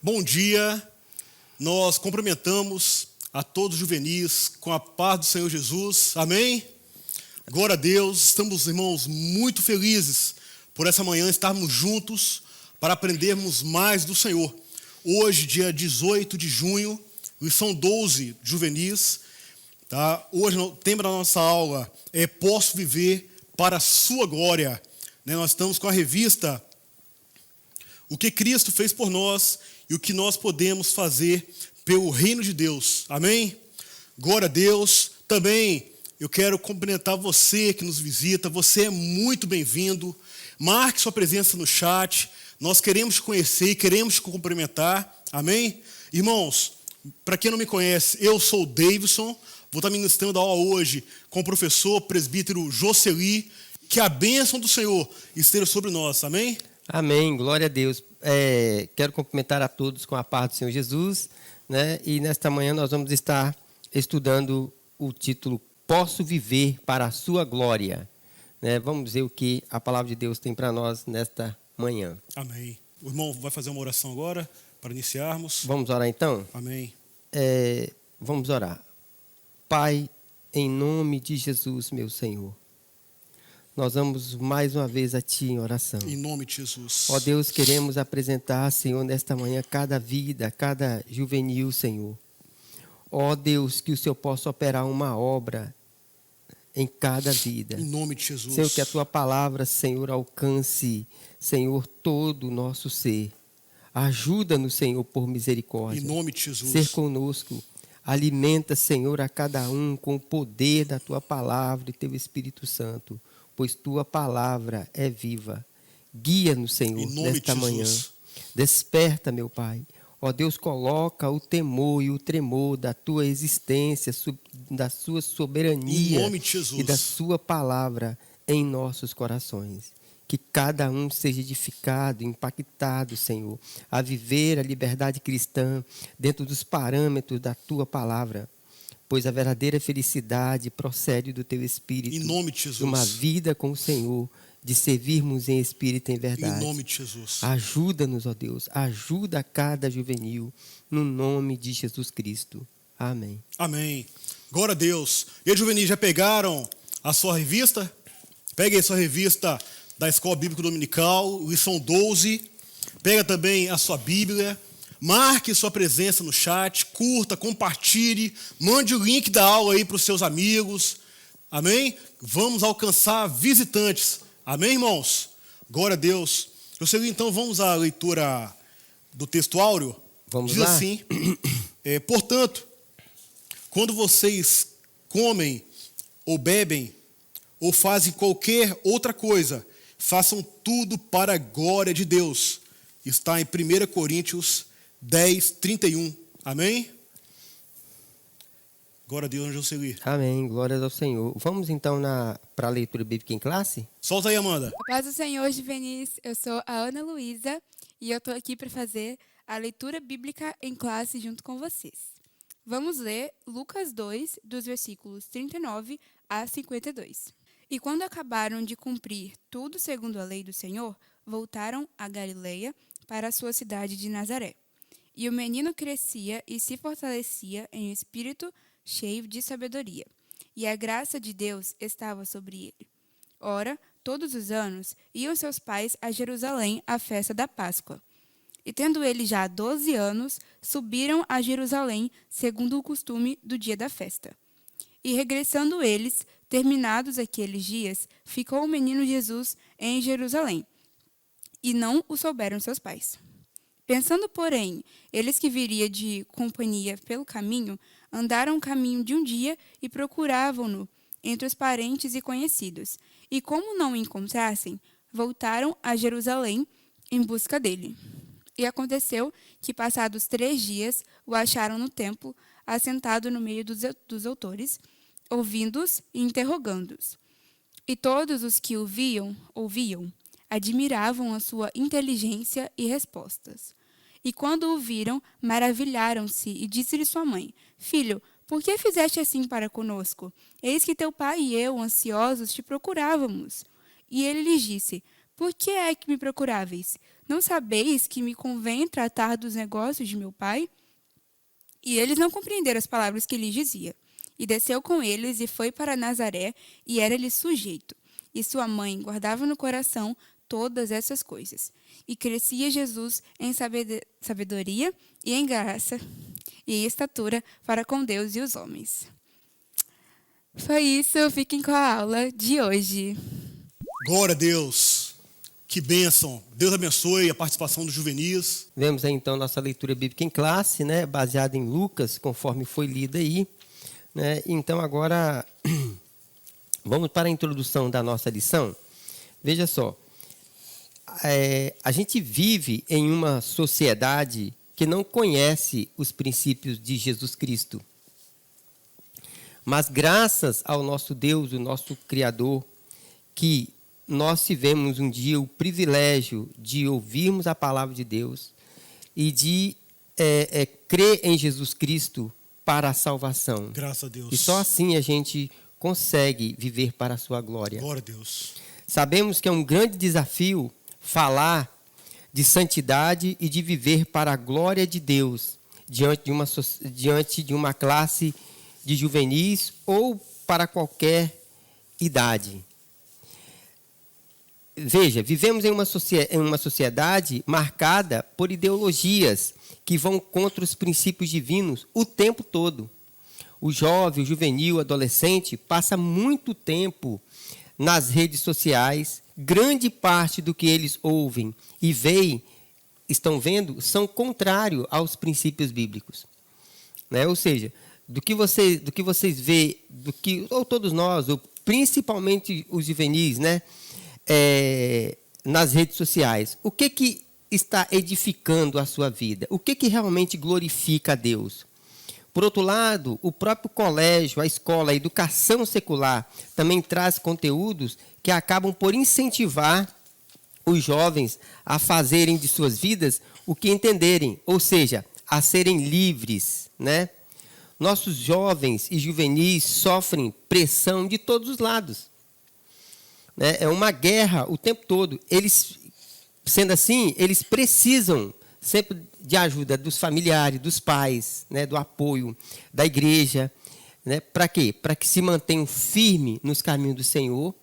Bom dia, nós cumprimentamos a todos os juvenis com a paz do Senhor Jesus, amém? Glória a Deus, estamos, irmãos, muito felizes por essa manhã estarmos juntos para aprendermos mais do Senhor. Hoje, dia 18 de junho, lição 12, juvenis, tá? Hoje o tema da nossa aula é Posso Viver para a Sua Glória. Nós estamos com a revista O que Cristo fez por nós e o que nós podemos fazer pelo reino de Deus. Amém? Glória a Deus. Também eu quero cumprimentar você que nos visita. Você é muito bem-vindo. Marque sua presença no chat. Nós queremos te conhecer e queremos te cumprimentar. Amém? Irmãos, para quem não me conhece, eu sou o Davidson. Vou estar ministrando a aula hoje com o professor presbítero Jocely. Que a bênção do Senhor esteja sobre nós. Amém? Amém, glória a Deus. Quero cumprimentar a todos com a paz do Senhor Jesus, né? E nesta manhã nós vamos estar estudando o título Posso Viver para a Sua Glória, né? Vamos ver o que a palavra de Deus tem para nós nesta manhã. Amém. O irmão vai fazer uma oração agora para iniciarmos. Vamos orar então? Amém. Vamos orar. Pai, em nome de Jesus, meu Senhor, nós vamos mais uma vez a Ti em oração. Em nome de Jesus. Ó Deus, queremos apresentar, Senhor, nesta manhã, cada vida, cada juvenil, Senhor. Ó Deus, que o Senhor possa operar uma obra em cada vida. Em nome de Jesus. Senhor, que a Tua palavra, Senhor, alcance, Senhor, todo o nosso ser. Ajuda-nos, Senhor, por misericórdia. Em nome de Jesus. Ser conosco. Alimenta, Senhor, a cada um com o poder da Tua palavra e Teu Espírito Santo, pois Tua palavra é viva. Guia-nos, Senhor, nesta manhã. Desperta, meu Pai. Ó Deus, coloca o temor e o tremor da Tua existência, da Sua soberania em nome de Jesus. E da Sua palavra em nossos corações. Que cada um seja edificado, impactado, Senhor, a viver a liberdade cristã dentro dos parâmetros da Tua palavra. Pois a verdadeira felicidade procede do Teu Espírito. Em nome de Jesus. De uma vida com o Senhor, de servirmos em espírito e em verdade. Em nome de Jesus. Ajuda-nos, ó Deus, ajuda cada juvenil, no nome de Jesus Cristo. Amém. Amém. Glória a Deus. E aí, juvenis, já pegaram a sua revista? Pegue a sua revista da Escola Bíblica Dominical, lição 12. Pega também a sua Bíblia. Marque sua presença no chat, curta, compartilhe, mande o link da aula aí para os seus amigos. Amém? Vamos alcançar visitantes. Amém, irmãos? Glória a Deus. Eu sei, então, vamos à leitura do texto áureo. Vamos Diz lá? assim, portanto, quando vocês comem ou bebem ou fazem qualquer outra coisa, façam tudo para a glória de Deus. Está em 1 Coríntios 10, 31. Amém? Glória a Deus, Jocely. Amém, glórias ao Senhor. Vamos então para a leitura bíblica em classe? Solta aí, Amanda. A paz do Senhor, juvenis. Eu sou a Ana Luísa e eu estou aqui para fazer a leitura bíblica em classe junto com vocês. Vamos ler Lucas 2, dos versículos 39 a 52. E quando acabaram de cumprir tudo segundo a lei do Senhor, voltaram a Galileia para a sua cidade de Nazaré. E o menino crescia e se fortalecia em espírito, cheio de sabedoria, e a graça de Deus estava sobre ele. Ora, todos os anos, iam seus pais a Jerusalém à festa da Páscoa. E tendo ele já 12 anos, subiram a Jerusalém, segundo o costume do dia da festa. E regressando eles, terminados aqueles dias, ficou o menino Jesus em Jerusalém, e não o souberam seus pais. Pensando, porém, eles que viria de companhia pelo caminho, andaram o caminho de um dia e procuravam-no entre os parentes e conhecidos. E como não o encontrassem, voltaram a Jerusalém em busca dele. E aconteceu que, passados 3 dias, o acharam no templo, assentado no meio dos autores, ouvindo-os e interrogando-os. E todos os que o ouviam, admiravam a sua inteligência e respostas. E quando o viram, maravilharam-se e disse-lhe sua mãe: Filho, por que fizeste assim para conosco? Eis que teu pai e eu, ansiosos, te procurávamos. E ele lhes disse: Por que é que me procuráveis? não sabeis que me convém tratar dos negócios de meu pai? E eles não compreenderam as palavras que lhe dizia. E desceu com eles e foi para Nazaré, e era-lhe sujeito. E sua mãe guardava no coração todas essas coisas. E crescia Jesus em sabedoria e em graça e em estatura para com Deus e os homens. Foi isso, fiquem com a aula de hoje. Glória a Deus. Que bênção. Deus abençoe a participação dos juvenis. Vemos aí então nossa leitura bíblica em classe, né, baseada em Lucas, conforme foi lida aí, né? Então agora vamos para a introdução da nossa lição. Veja só, a gente vive em uma sociedade que não conhece os princípios de Jesus Cristo. Mas graças ao nosso Deus, o nosso Criador, que nós tivemos um dia o privilégio de ouvirmos a palavra de Deus e de crer em Jesus Cristo para a salvação. Graças a Deus. E só assim a gente consegue viver para a sua glória. Glória a Deus. Sabemos que é um grande desafio falar de santidade e de viver para a glória de Deus diante de uma classe de juvenis ou para qualquer idade. Veja, vivemos em uma sociedade marcada por ideologias que vão contra os princípios divinos o tempo todo. O jovem, o juvenil, o adolescente passa muito tempo nas redes sociais. Grande parte do que eles ouvem e estão vendo, são contrários aos princípios bíblicos. Né? Ou seja, do que vocês veem, ou todos nós, ou principalmente os juvenis, né? Nas redes sociais, o que está edificando a sua vida? O que realmente glorifica a Deus? Por outro lado, o próprio colégio, a escola, a educação secular também traz conteúdos que acabam por incentivar os jovens a fazerem de suas vidas o que entenderem, ou seja, a serem livres, né? Nossos jovens e juvenis sofrem pressão de todos os lados. É uma guerra o tempo todo. Eles, sendo assim, eles precisam sempre de ajuda dos familiares, dos pais, né, do apoio da igreja. Né? Para quê? Para que se mantenham firmes nos caminhos do Senhor,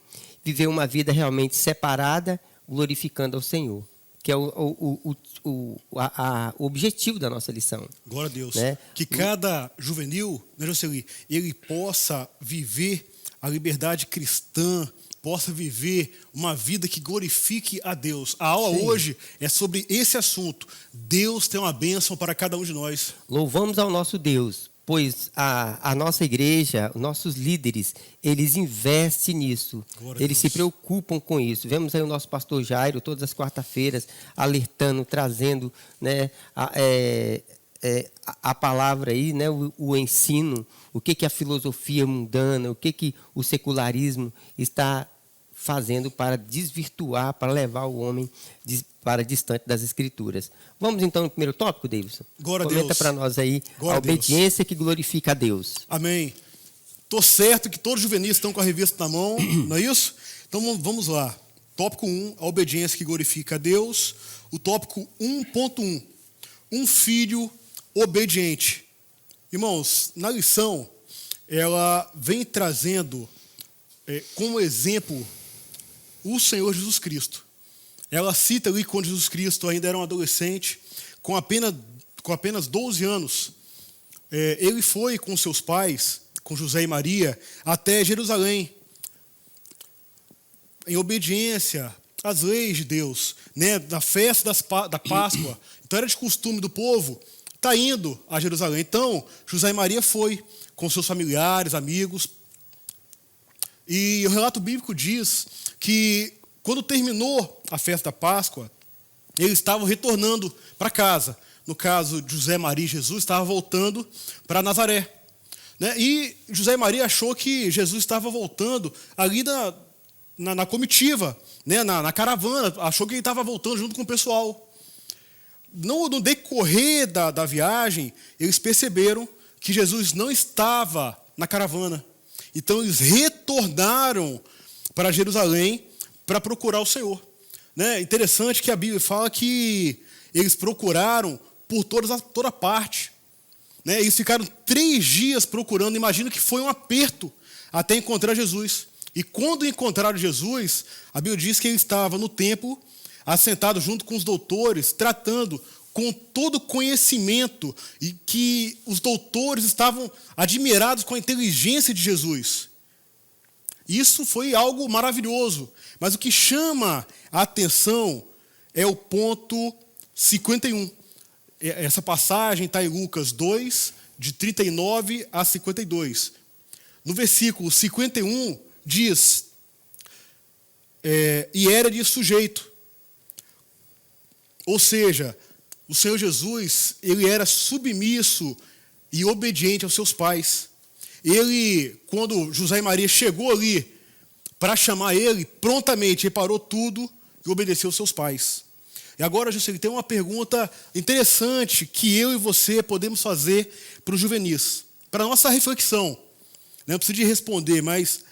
viver uma vida realmente separada, glorificando ao Senhor, que é o objetivo da nossa lição. Glória a Deus. Né? Que cada juvenil, né, Jocely, ele possa viver a liberdade cristã, possa viver uma vida que glorifique a Deus. A aula hoje é sobre esse assunto. Deus tem uma bênção para cada um de nós. Louvamos ao nosso Deus, pois a nossa igreja, nossos líderes, eles investem nisso. Eles se preocupam com isso. Vemos aí o nosso pastor Jairo, todas as quarta-feiras, alertando, trazendo, né, a palavra aí, né, o ensino, o que a filosofia mundana, o que o secularismo está fazendo para desvirtuar, para levar o homem para distante das Escrituras. Vamos então no primeiro tópico, Davidson? Comenta para nós aí a obediência que glorifica a Deus. Amém. Estou certo que todos os juvenis estão com a revista na mão, não é isso? Então vamos lá. Tópico 1, a obediência que glorifica a Deus. O tópico 1.1, um filho obediente. Irmãos, na lição, ela vem trazendo como exemplo o Senhor Jesus Cristo. Ela cita ali quando Jesus Cristo ainda era um adolescente, com apenas 12 anos. Ele foi com seus pais, com José e Maria, até Jerusalém, em obediência às leis de Deus, né, na festa da Páscoa. Então era de costume do povo estar indo a Jerusalém. Então, José e Maria foi com seus familiares, amigos. E o relato bíblico diz que, quando terminou a festa da Páscoa, eles estavam retornando para casa. No caso, José, Maria e Jesus estavam voltando para Nazaré. Né? E José e Maria achou que Jesus estava voltando ali na comitiva, né? na caravana. Achou que ele estava voltando junto com o pessoal. No decorrer da viagem, eles perceberam que Jesus não estava na caravana. Então, eles retornaram para Jerusalém para procurar o Senhor. né? Interessante que a Bíblia fala que eles procuraram por toda parte, né? Eles ficaram 3 dias procurando. Imagino que foi um aperto até encontrar Jesus. E quando encontraram Jesus, a Bíblia diz que ele estava no templo, assentado junto com os doutores, tratando com todo conhecimento, e que os doutores estavam admirados com a inteligência de Jesus. Isso foi algo maravilhoso. Mas o que chama a atenção é o ponto 51. Essa passagem está em Lucas 2, de 39 a 52. No versículo 51, diz, e era de sujeito. Ou seja, o Senhor Jesus, ele era submisso e obediente aos seus pais. Ele, quando José e Maria chegou ali para chamar ele, prontamente reparou tudo e obedeceu aos seus pais. E agora, Juscelino, tem uma pergunta interessante que eu e você podemos fazer para os juvenis, para a nossa reflexão. Não precisa de responder, mas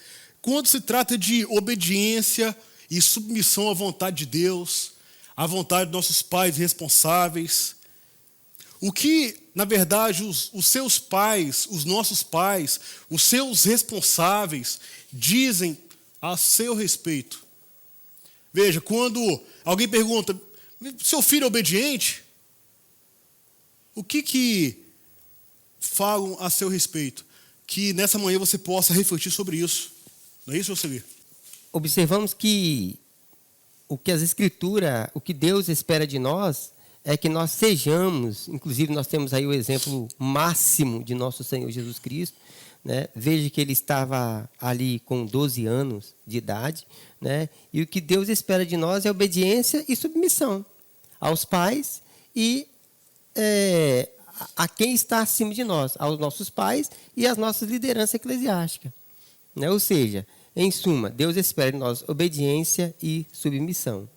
quando se trata de obediência e submissão à vontade de Deus, à vontade dos nossos pais responsáveis, o que, na verdade, os seus pais, os nossos pais, os seus responsáveis dizem a seu respeito? Veja, quando alguém pergunta, seu filho é obediente? O que falam a seu respeito? Que nessa manhã você possa refletir sobre isso. Não é isso, Juscelino? Observamos que o que as Escrituras, o que Deus espera de nós é que nós sejamos, inclusive nós temos aí o exemplo máximo de nosso Senhor Jesus Cristo, né? Veja que ele estava ali com 12 anos de idade, né? E o que Deus espera de nós é obediência e submissão aos pais e a quem está acima de nós, aos nossos pais e às nossas lideranças eclesiásticas, né? Ou seja, em suma, Deus espera de nós obediência e submissão.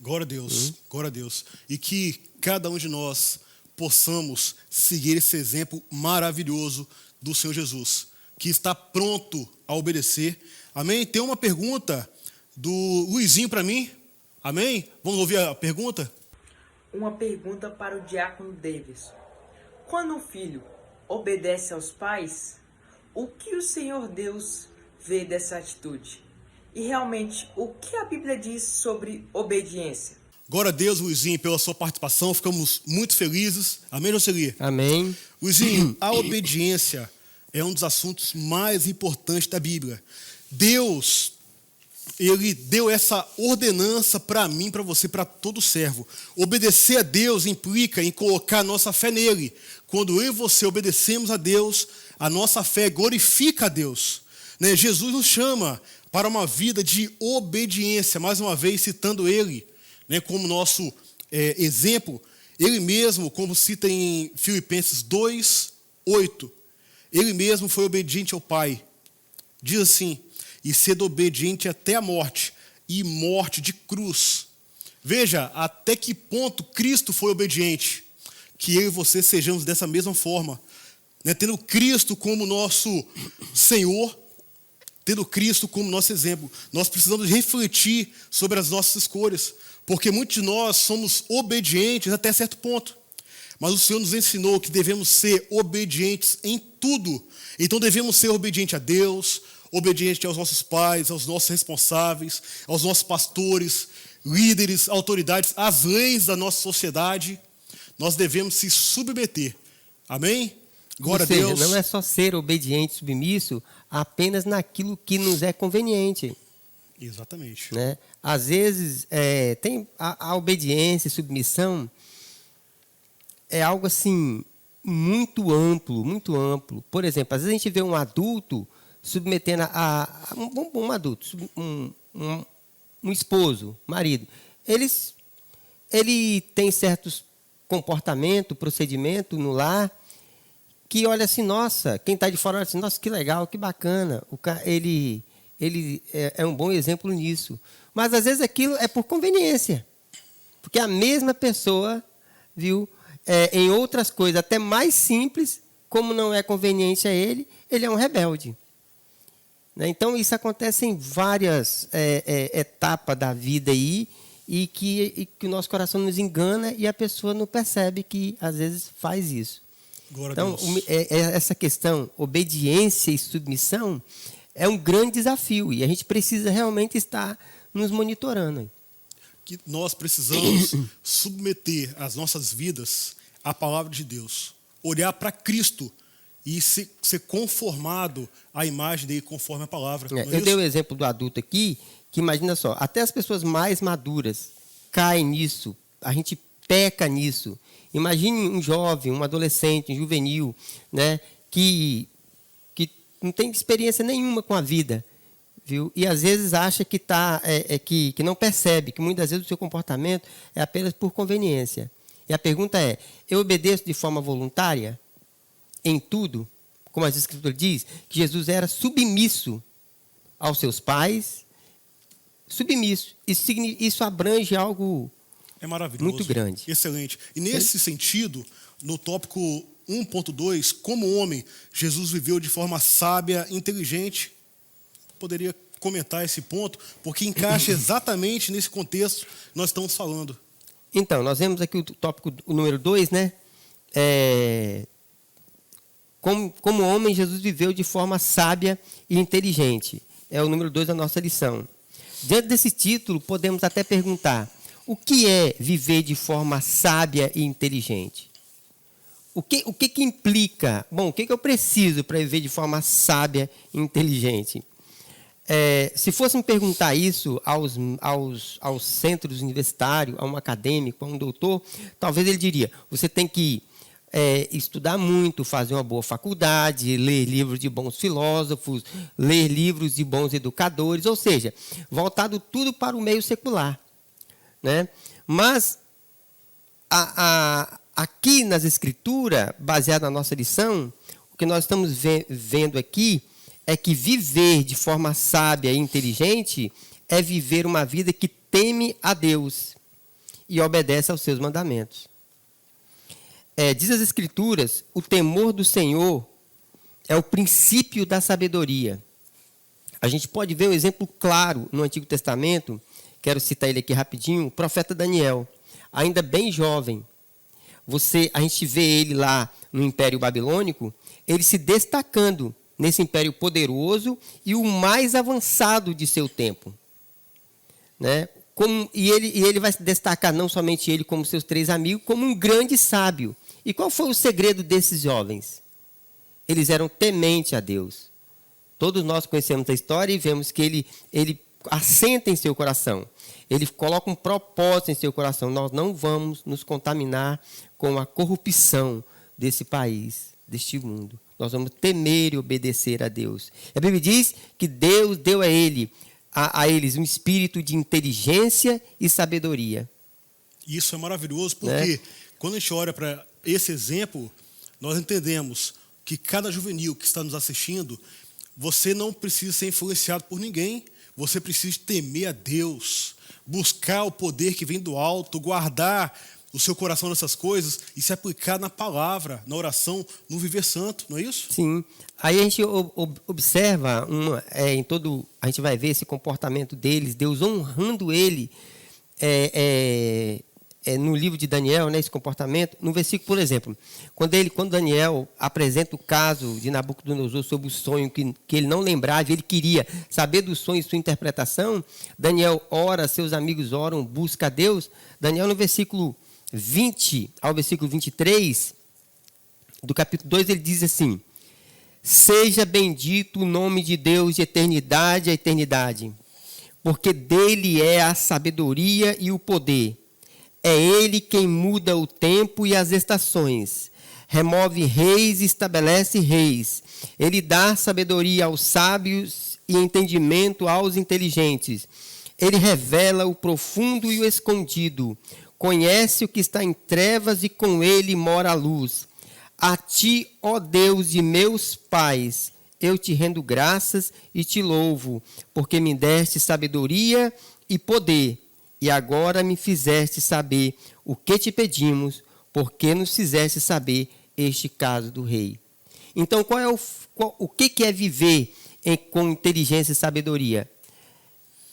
Glória a Deus, glória a Deus. E que cada um de nós possamos seguir esse exemplo maravilhoso do Senhor Jesus, que está pronto a obedecer. Amém? Tem uma pergunta do Luizinho para mim. Amém? Vamos ouvir a pergunta? Uma pergunta para o diácono Davis. Quando um filho obedece aos pais, o que o Senhor Deus vê dessa atitude? E realmente, o que a Bíblia diz sobre obediência? Glória a Deus, Luizinho, pela sua participação. Ficamos muito felizes. Amém, Juscelino? Amém. Luizinho, a obediência é um dos assuntos mais importantes da Bíblia. Deus, ele deu essa ordenança para mim, para você, para todo servo. Obedecer a Deus implica em colocar a nossa fé nele. Quando eu e você obedecemos a Deus, a nossa fé glorifica a Deus. Né? Jesus nos chama para uma vida de obediência, mais uma vez citando ele, né, como nosso exemplo. Ele mesmo, como cita em Filipenses 2:8, ele mesmo foi obediente ao Pai. Diz assim, e sendo obediente até a morte, e morte de cruz. Veja até que ponto Cristo foi obediente, que eu e você sejamos dessa mesma forma, né, tendo Cristo como nosso Senhor, tendo Cristo como nosso exemplo. Nós precisamos refletir sobre as nossas escolhas, porque muitos de nós somos obedientes até certo ponto, mas o Senhor nos ensinou que devemos ser obedientes em tudo. Então devemos ser obedientes a Deus, obedientes aos nossos pais, aos nossos responsáveis, aos nossos pastores, líderes, autoridades, às leis da nossa sociedade. Nós devemos se submeter. Amém? Glória a Deus. Não é só ser obediente, submisso, apenas naquilo que nos é conveniente. Exatamente. Né? Às vezes, tem a obediência e submissão é algo assim muito amplo, muito amplo. Por exemplo, às vezes a gente vê um adulto submetendo um adulto, um esposo, marido. Ele tem certos comportamentos, procedimentos no lar, que olha assim, nossa, quem está de fora olha assim, nossa, que legal, que bacana. Ele é um bom exemplo nisso. Mas, às vezes, aquilo é por conveniência. Porque a mesma pessoa, viu, em outras coisas até mais simples, como não é conveniente a ele é um rebelde. Né? Então, isso acontece em várias etapas da vida aí, e que o nosso coração nos engana e a pessoa não percebe que, às vezes, faz isso. Glória Então, a Deus. essa questão, obediência e submissão, é um grande desafio e a gente precisa realmente estar nos monitorando. Que nós precisamos submeter as nossas vidas à palavra de Deus. Olhar para Cristo e ser conformado à imagem dele conforme a palavra. Eu dei o exemplo do adulto aqui, que imagina só, até as pessoas mais maduras caem nisso, a gente peca nisso. Imagine um jovem, um adolescente, um juvenil, né, que não tem experiência nenhuma com a vida, viu? E às vezes acha que que não percebe, que muitas vezes o seu comportamento é apenas por conveniência. E a pergunta é: eu obedeço de forma voluntária em tudo? Como as Escrituras diz, que Jesus era submisso aos seus pais, submisso. Isso abrange algo maravilhoso, muito grande. Excelente. E nesse sentido, no tópico 1.2, como homem, Jesus viveu de forma sábia, inteligente. Poderia comentar esse ponto, porque encaixa exatamente nesse contexto que nós estamos falando. Então, nós vemos aqui o tópico número 2, né? Como homem, Jesus viveu de forma sábia e inteligente. É o número 2 da nossa lição. Diante desse título, podemos até perguntar: o que é viver de forma sábia e inteligente? O que implica? Bom, o que eu preciso para viver de forma sábia e inteligente? Se fosse me perguntar isso aos centros universitários, a um acadêmico, a um doutor, talvez ele diria: você tem que estudar muito, fazer uma boa faculdade, ler livros de bons filósofos, ler livros de bons educadores, ou seja, voltado tudo para o meio secular, né? Mas aqui nas Escrituras, baseado na nossa lição, o que nós estamos vendo aqui é que viver de forma sábia e inteligente é viver uma vida que teme a Deus e obedece aos seus mandamentos. Diz as Escrituras: o temor do Senhor é o princípio da sabedoria. A gente pode ver um exemplo claro no Antigo Testamento, quero citar ele aqui rapidinho, o profeta Daniel, ainda bem jovem. A gente vê ele lá no Império Babilônico, ele se destacando nesse império poderoso e o mais avançado de seu tempo, né? E ele vai se destacar, não somente ele, como seus 3 amigos, como um grande sábio. E qual foi o segredo desses jovens? Eles eram tementes a Deus. Todos nós conhecemos a história e vemos que ele assenta em seu coração. Ele coloca um propósito em seu coração: nós não vamos nos contaminar com a corrupção desse país, deste mundo. Nós vamos temer e obedecer a Deus. A Bíblia diz que Deus deu a eles um espírito de inteligência e sabedoria. Isso é maravilhoso, porque quando a gente olha para esse exemplo, nós entendemos que cada juvenil que está nos assistindo, você não precisa ser influenciado por ninguém, você precisa temer a Deus, buscar o poder que vem do alto, guardar o seu coração nessas coisas e se aplicar na palavra, na oração, no viver santo, não é isso? Sim. Aí a gente observa, a gente vai ver esse comportamento deles, Deus honrando ele no livro de Daniel, né, esse comportamento. No versículo, por exemplo, quando Daniel apresenta o caso de Nabucodonosor sobre o sonho que ele não lembrava, ele queria saber do sonho e sua interpretação, Daniel ora, seus amigos oram, busca a Deus. Daniel, no versículo 20 ao versículo 23 do capítulo 2, ele diz assim: seja bendito o nome de Deus de eternidade a eternidade, porque dele é a sabedoria e o poder. É ele quem muda o tempo e as estações, remove reis e estabelece reis. Ele dá sabedoria aos sábios e entendimento aos inteligentes. Ele revela o profundo e o escondido. Conhece o que está em trevas e com ele mora a luz. A ti, ó Deus de meus pais, eu te rendo graças e te louvo, porque me deste sabedoria e poder, e agora me fizeste saber o que te pedimos, porque nos fizeste saber este caso do rei. Então, o que é viver com inteligência e sabedoria?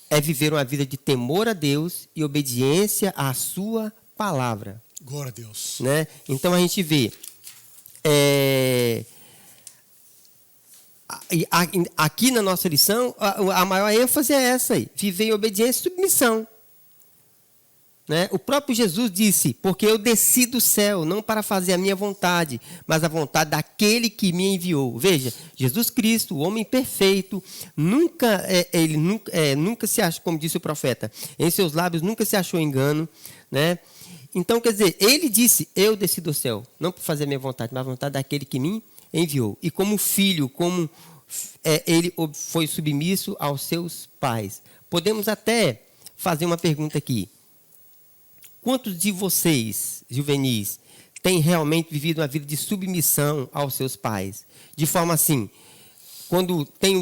é viver uma vida de temor a Deus e obediência à sua palavra. Glória a Deus. Né? Então a gente vê aqui na nossa lição, a maior ênfase é essa aí, viver em obediência e submissão. Né? O próprio Jesus disse, porque eu desci do céu, não para fazer a minha vontade, mas a vontade daquele que me enviou. Veja, Jesus Cristo, o homem perfeito, nunca se achou, como disse o profeta, em seus lábios nunca se achou engano. Né? Então, quer dizer, ele disse, eu desci do céu, não para fazer a minha vontade, mas a vontade daquele que me enviou. E como filho, ele foi submisso aos seus pais. Podemos até fazer uma pergunta aqui. Quantos de vocês, juvenis, têm realmente vivido uma vida de submissão aos seus pais? De forma assim, quando tem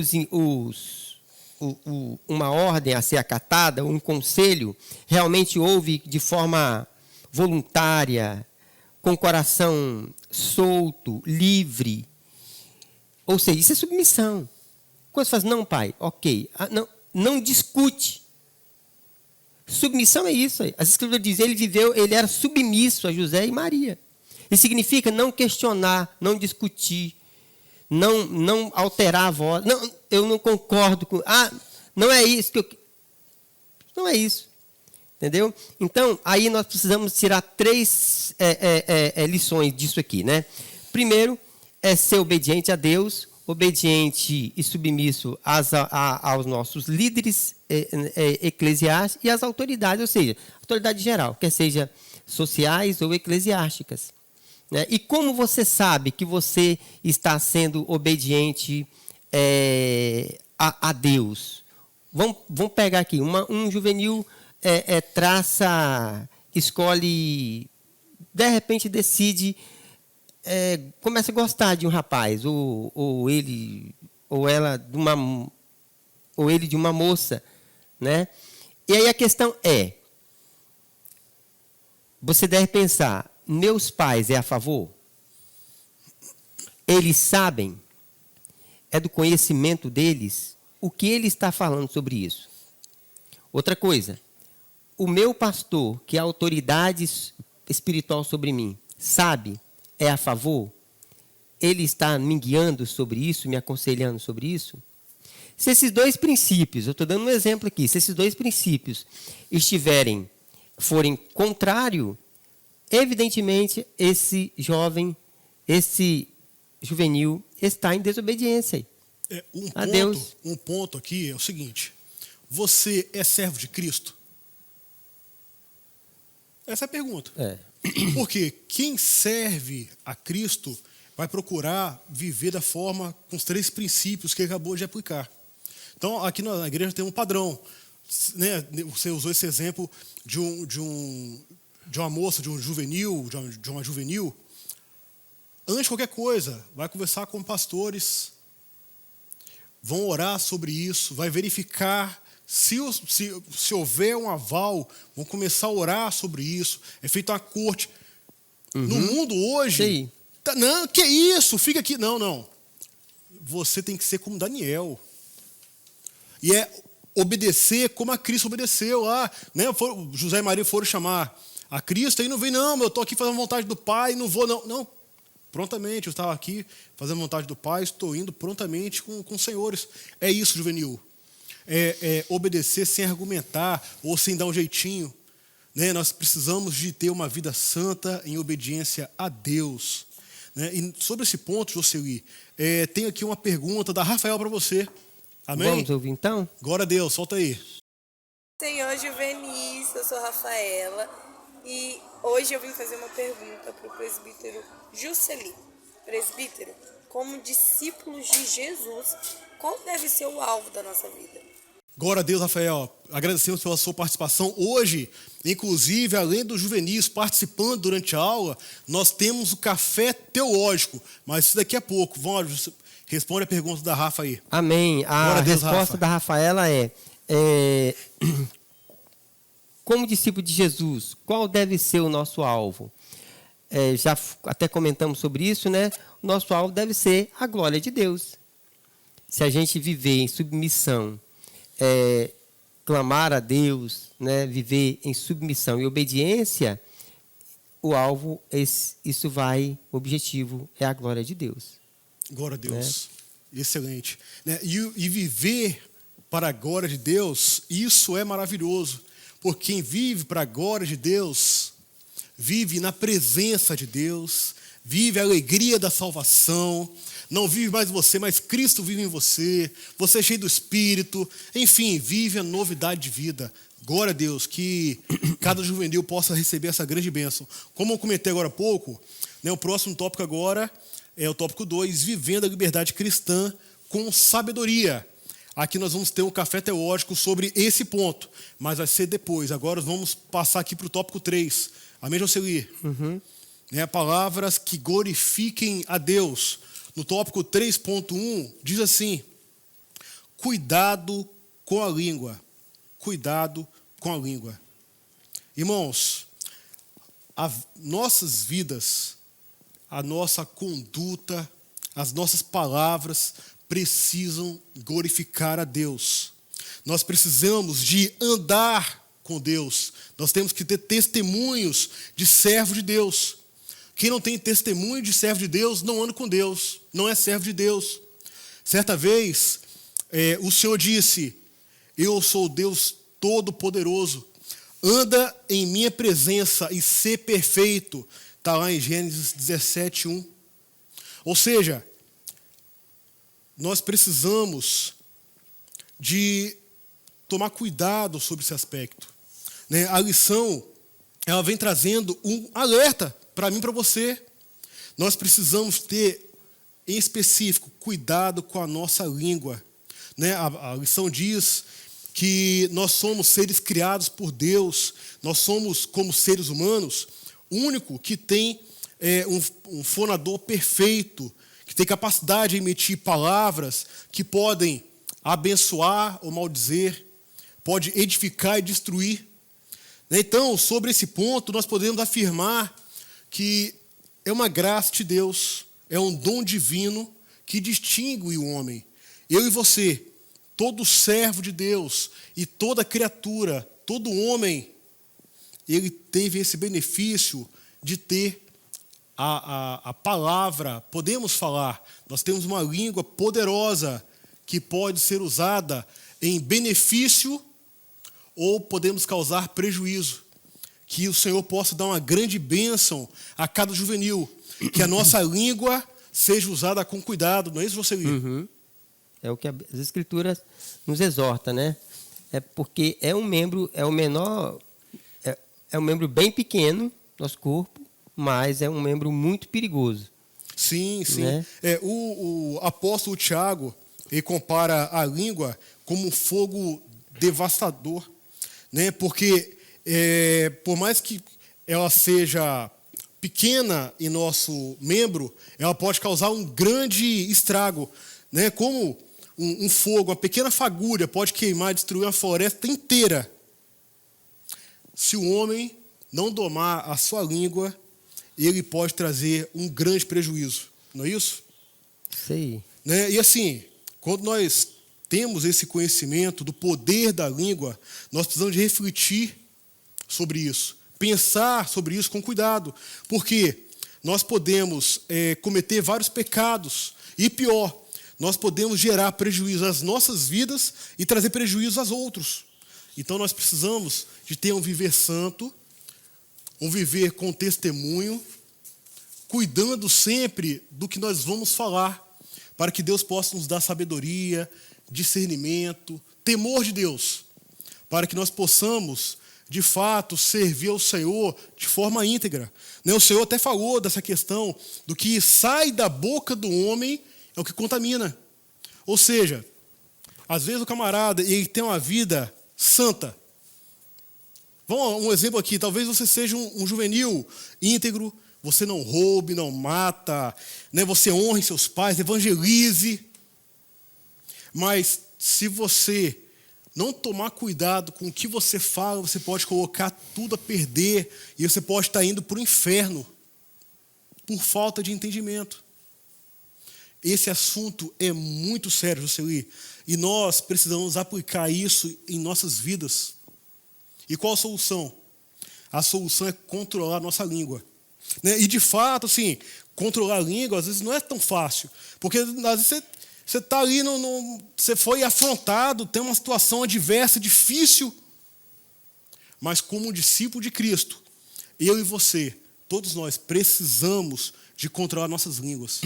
uma ordem a ser acatada, um conselho, realmente ouve de forma voluntária, com o coração solto, livre. Ou seja, isso é submissão. Quando você faz, não, pai, ok. Não discute. Submissão é isso. As escrituras dizem, ele era submisso a José e Maria. Isso significa não questionar, não discutir, não alterar a voz. Não, eu não concordo com... não é isso que eu... Não é isso. Entendeu? Então, aí nós precisamos tirar 3 lições disso aqui. Né? Primeiro, é ser obediente a Deus, obediente e submisso aos nossos líderes eclesiásticos e às autoridades, ou seja, autoridade geral, quer seja sociais ou eclesiásticas. Né? E como você sabe que você está sendo obediente a Deus? Vamos pegar aqui, um juvenil escolhe, de repente decide, começa a gostar de um rapaz, ou ele de uma moça, né? E aí a questão você deve pensar, meus pais é a favor? Eles sabem, é do conhecimento deles, o que ele está falando sobre isso. Outra coisa, o meu pastor, que é a autoridade espiritual sobre mim, sabe, é a favor? Ele está me guiando sobre isso, me aconselhando sobre isso? Se esses 2 princípios, eu estou dando um exemplo aqui, se esses 2 princípios forem contrários, evidentemente esse juvenil está em desobediência a Deus. Um ponto aqui é o seguinte, você é servo de Cristo? Essa é a pergunta. Porque quem serve a Cristo vai procurar viver da forma com os 3 princípios que ele acabou de aplicar. Então, aqui na igreja tem um padrão. Né? Você usou esse exemplo de uma moça, de um juvenil, de uma juvenil. Antes de qualquer coisa, vai conversar com pastores, vão orar sobre isso, vai verificar se houver um aval, vão começar a orar sobre isso. É feita uma corte. No mundo hoje, não, que isso? Fica aqui. Não. Você tem que ser como Daniel. E obedecer como a Cristo obedeceu. Né? José e Maria foram chamar a Cristo, aí não vem, não, eu estou aqui fazendo a vontade do Pai, não vou, não. Não, prontamente, eu estava aqui fazendo a vontade do Pai, estou indo prontamente com os senhores. É isso, juvenil. Obedecer sem argumentar ou sem dar um jeitinho. Né? Nós precisamos de ter uma vida santa em obediência a Deus. Né? E sobre esse ponto, Joseli, tenho aqui uma pergunta da Rafael para você. Amém? Vamos ouvir então? Glória a Deus, solta aí. Senhor Juvenis, eu sou Rafaela e hoje eu vim fazer uma pergunta para o presbítero Joseli. Presbítero, como discípulos de Jesus, qual deve ser o alvo da nossa vida? Glória a Deus, Rafael. Agradecemos pela sua participação. Hoje, inclusive, além dos juvenis participando durante a aula, nós temos o café teológico. Mas isso daqui a pouco. Vamos, responde a pergunta da Rafa aí. Amém. A resposta da Rafaela como discípulo de Jesus, qual deve ser o nosso alvo? Já até comentamos sobre isso, né? O nosso alvo deve ser a glória de Deus. Se a gente viver em submissão clamar a Deus, né, viver em submissão e obediência, o alvo, o objetivo é a glória de Deus. Glória a Deus. Né? Excelente. Né? E viver para a glória de Deus, isso é maravilhoso. Porque quem vive para a glória de Deus, vive na presença de Deus, vive a alegria da salvação. Não vive mais você, mas Cristo vive em você. Você é cheio do Espírito. Enfim, vive a novidade de vida. Glória a Deus, que cada juvenil possa receber essa grande bênção. Como eu comentei agora há pouco, né, o próximo tópico agora é o tópico 2, vivendo a liberdade cristã com sabedoria. Aqui nós vamos ter um café teológico sobre esse ponto, mas vai ser depois. Agora vamos passar aqui para o tópico 3. Amém, Jocely? Uhum. Né, palavras que glorifiquem a Deus. No tópico 3.1, diz assim: cuidado com a língua. Cuidado com a língua. Irmãos, nossas vidas, a nossa conduta, as nossas palavras precisam glorificar a Deus. Nós precisamos de andar com Deus. Nós temos que ter testemunhos de servo de Deus. Quem não tem testemunho de servo de Deus não anda com Deus, não é servo de Deus. Certa vez, o Senhor disse: eu sou Deus Todo-Poderoso, anda em minha presença e ser perfeito. Está lá em Gênesis 17:1. Ou seja, nós precisamos de tomar cuidado sobre esse aspecto. Né? A lição, ela vem trazendo um alerta para mim e para você. Nós precisamos ter, em específico, cuidado com a nossa língua. Né? A lição diz que nós somos seres criados por Deus, nós somos, como seres humanos, o único que tem um fonador perfeito, que tem capacidade de emitir palavras que podem abençoar ou maldizer, pode edificar e destruir. Então, sobre esse ponto, nós podemos afirmar que é uma graça de Deus, é um dom divino que distingue o homem. Eu e você, todo servo de Deus e toda criatura, todo homem, ele teve esse benefício de ter a palavra. Podemos falar, nós temos uma língua poderosa que pode ser usada em benefício ou podemos causar prejuízo. Que o Senhor possa dar uma grande bênção a cada juvenil, que a nossa língua seja usada com cuidado, não é isso, Jocely? Uhum. É o que as Escrituras nos exorta, né? É porque é um membro bem pequeno, nosso corpo, mas é um membro muito perigoso. Sim, sim. Né? O apóstolo Tiago, ele compara a língua como um fogo devastador, né? Porque por mais que ela seja pequena em nosso membro, ela pode causar um grande estrago, né? Como um fogo, uma pequena fagulha pode queimar e destruir uma floresta inteira. Se o homem não domar a sua língua, ele pode trazer um grande prejuízo, não é isso? Sim. Né? E assim, quando nós temos esse conhecimento do poder da língua, nós precisamos de refletir sobre isso, pensar sobre isso com cuidado, porque nós podemos cometer vários pecados e pior, nós podemos gerar prejuízo às nossas vidas e trazer prejuízo aos outros. Então nós precisamos de ter um viver santo, um viver com testemunho, cuidando sempre do que nós vamos falar, para que Deus possa nos dar sabedoria, discernimento, temor de Deus, para que nós possamos, de fato, servir ao Senhor de forma íntegra. O Senhor até falou dessa questão do que sai da boca do homem é o que contamina. Ou seja, às vezes o camarada ele tem uma vida santa. Vamos um exemplo aqui. Talvez você seja um juvenil íntegro, você não roube, não mata, né? Você honre seus pais, evangelize. Mas se você não tomar cuidado com o que você fala, você pode colocar tudo a perder e você pode estar indo para o inferno por falta de entendimento. esse assunto é muito sério, Jocely, e nós precisamos aplicar isso em nossas vidas. E qual a solução? A solução é controlar a nossa língua. Né? E, de fato, assim, controlar a língua, às vezes, não é tão fácil. Porque, às vezes, você está ali, você foi afrontado, tem uma situação adversa, difícil. Mas, como discípulo de Cristo, eu e você, todos nós, precisamos de controlar nossas línguas.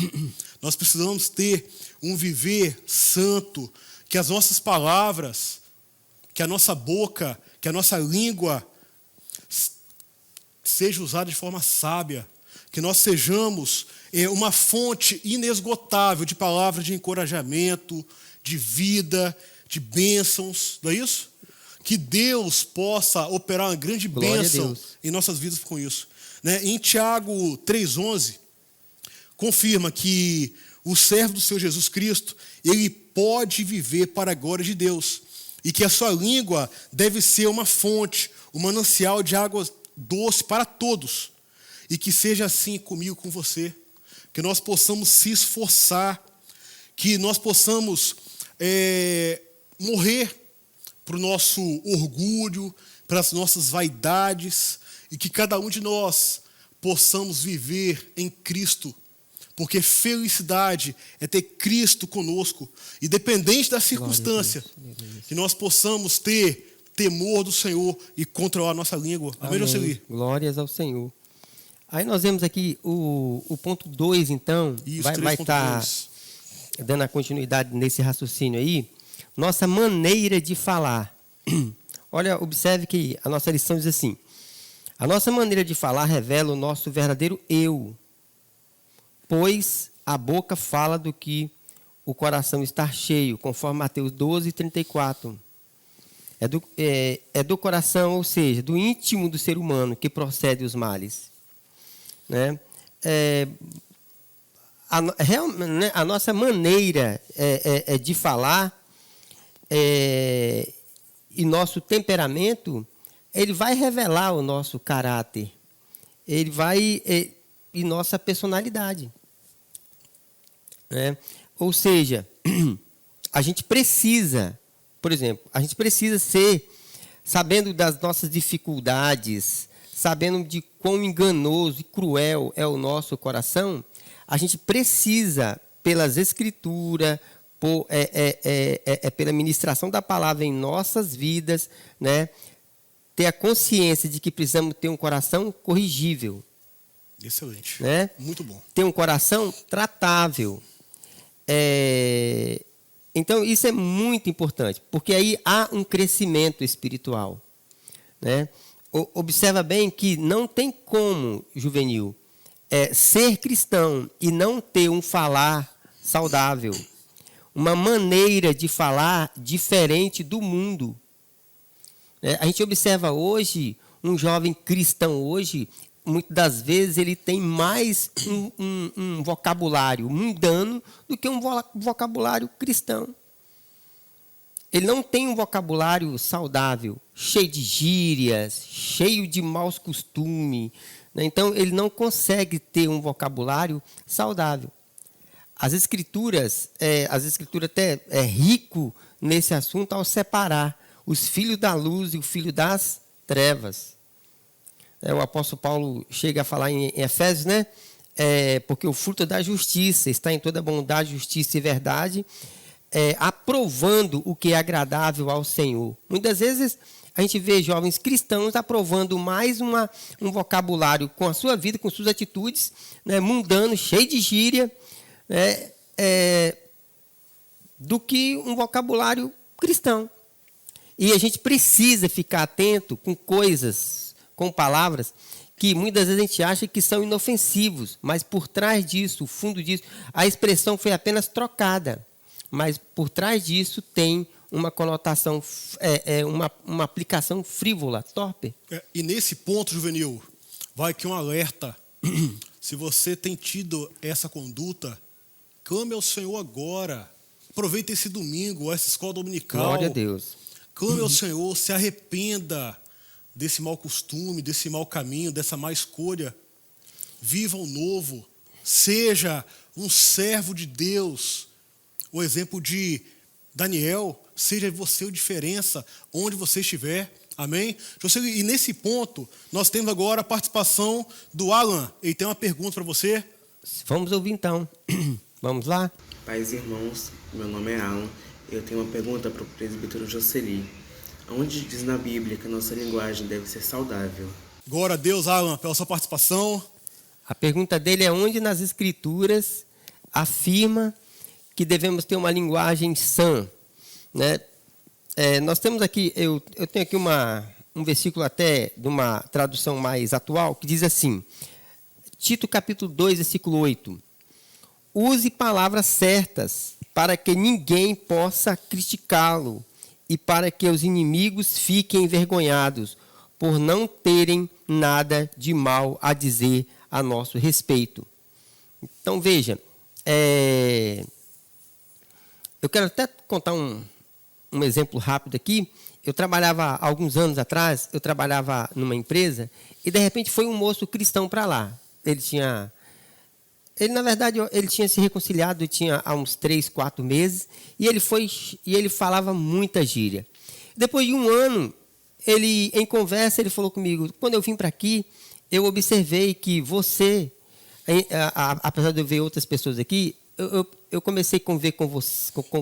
Nós precisamos ter um viver santo, que as nossas palavras, que a nossa boca, que a nossa língua seja usada de forma sábia, que nós sejamos uma fonte inesgotável de palavras de encorajamento, de vida, de bênçãos, não é isso? Que Deus possa operar uma grande bênção em nossas vidas com isso. Né? Em Tiago 3,11, confirma que o servo do Senhor Jesus Cristo, ele pode viver para a glória de Deus. E que a sua língua deve ser uma fonte, um manancial de água doce para todos. E que seja assim comigo, com você. Que nós possamos se esforçar. Que nós possamos morrer para o nosso orgulho, para as nossas vaidades. E que cada um de nós possamos viver em Cristo. Porque felicidade é ter Cristo conosco. Independente da circunstância, que nós possamos ter temor do Senhor e controlar a nossa língua. Amém, Jocely? Glórias ao Senhor. Aí nós vemos aqui o ponto 2, então, isso, vai estar dando a continuidade nesse raciocínio aí. Nossa maneira de falar. Olha, observe que a nossa lição diz assim: a nossa maneira de falar revela o nosso verdadeiro eu. Pois a boca fala do que o coração está cheio, conforme Mateus 12:34. É do coração, ou seja, do íntimo do ser humano, que procede os males. Né? A nossa maneira de falar e nosso temperamento, ele vai revelar o nosso caráter. Ele vai... e nossa personalidade. Ou seja, a gente precisa, por exemplo, a gente precisa ser, sabendo das nossas dificuldades, sabendo de quão enganoso e cruel é o nosso coração, a gente precisa, pelas Escrituras, pela ministração da palavra em nossas vidas, né, ter a consciência de que precisamos ter um coração corrigível. Excelente. Né? Muito bom. Ter um coração tratável. Então, isso é muito importante, porque aí há um crescimento espiritual. Né? Observa bem que não tem como, juvenil, ser cristão e não ter um falar saudável, uma maneira de falar diferente do mundo. A gente observa hoje, um jovem cristão hoje, muitas das vezes ele tem mais um vocabulário mundano do que um vocabulário cristão. Ele não tem um vocabulário saudável, cheio de gírias, cheio de maus costumes. Né? Então, ele não consegue ter um vocabulário saudável. As Escrituras até é rico nesse assunto ao separar os filhos da luz e o filho das trevas. O apóstolo Paulo chega a falar em Efésios, né? Porque o fruto da justiça está em toda bondade, justiça e verdade, aprovando o que é agradável ao Senhor. Muitas vezes a gente vê jovens cristãos aprovando mais um vocabulário com a sua vida, com suas atitudes, né, mundano, cheio de gíria, do que um vocabulário cristão. E a gente precisa ficar atento com coisas, com palavras, que muitas vezes a gente acha que são inofensivos, mas por trás disso, o fundo disso, a expressão foi apenas trocada, mas por trás disso tem uma conotação, uma aplicação frívola, torpe. E nesse ponto, juvenil, vai aqui um alerta. Se você tem tido essa conduta, clame ao Senhor agora. Aproveite esse domingo, essa escola dominical. Glória a Deus. Clame ao Senhor, se arrependa desse mau costume, desse mau caminho, dessa má escolha. Viva o novo. Seja um servo de Deus, o exemplo de Daniel, seja você a diferença onde você estiver. Amém? E nesse ponto, nós temos agora a participação do Alan. Ele tem uma pergunta para você. Vamos ouvir então. Vamos lá? Pais e irmãos, meu nome é Alan. Eu tenho uma pergunta para o presbítero Jocely. Onde diz na Bíblia que a nossa linguagem deve ser saudável? Glória a Deus, Alan, pela sua participação. A pergunta dele é onde nas Escrituras afirma que devemos ter uma linguagem sã, né? Nós temos aqui, eu tenho aqui um versículo até de uma tradução mais atual, que diz assim, Tito capítulo 2, versículo 8, use palavras certas para que ninguém possa criticá-lo e para que os inimigos fiquem envergonhados por não terem nada de mal a dizer a nosso respeito. Então, veja, eu quero até contar um exemplo rápido aqui. Eu trabalhava, há alguns anos atrás, numa empresa e, de repente, foi um moço cristão para lá. Na verdade, ele tinha se reconciliado, há uns 3, 4 meses, e ele falava muita gíria. Depois de um ano, em conversa, ele falou comigo, quando eu vim para aqui, eu observei que você, apesar de eu ver outras pessoas aqui, eu comecei a conviver com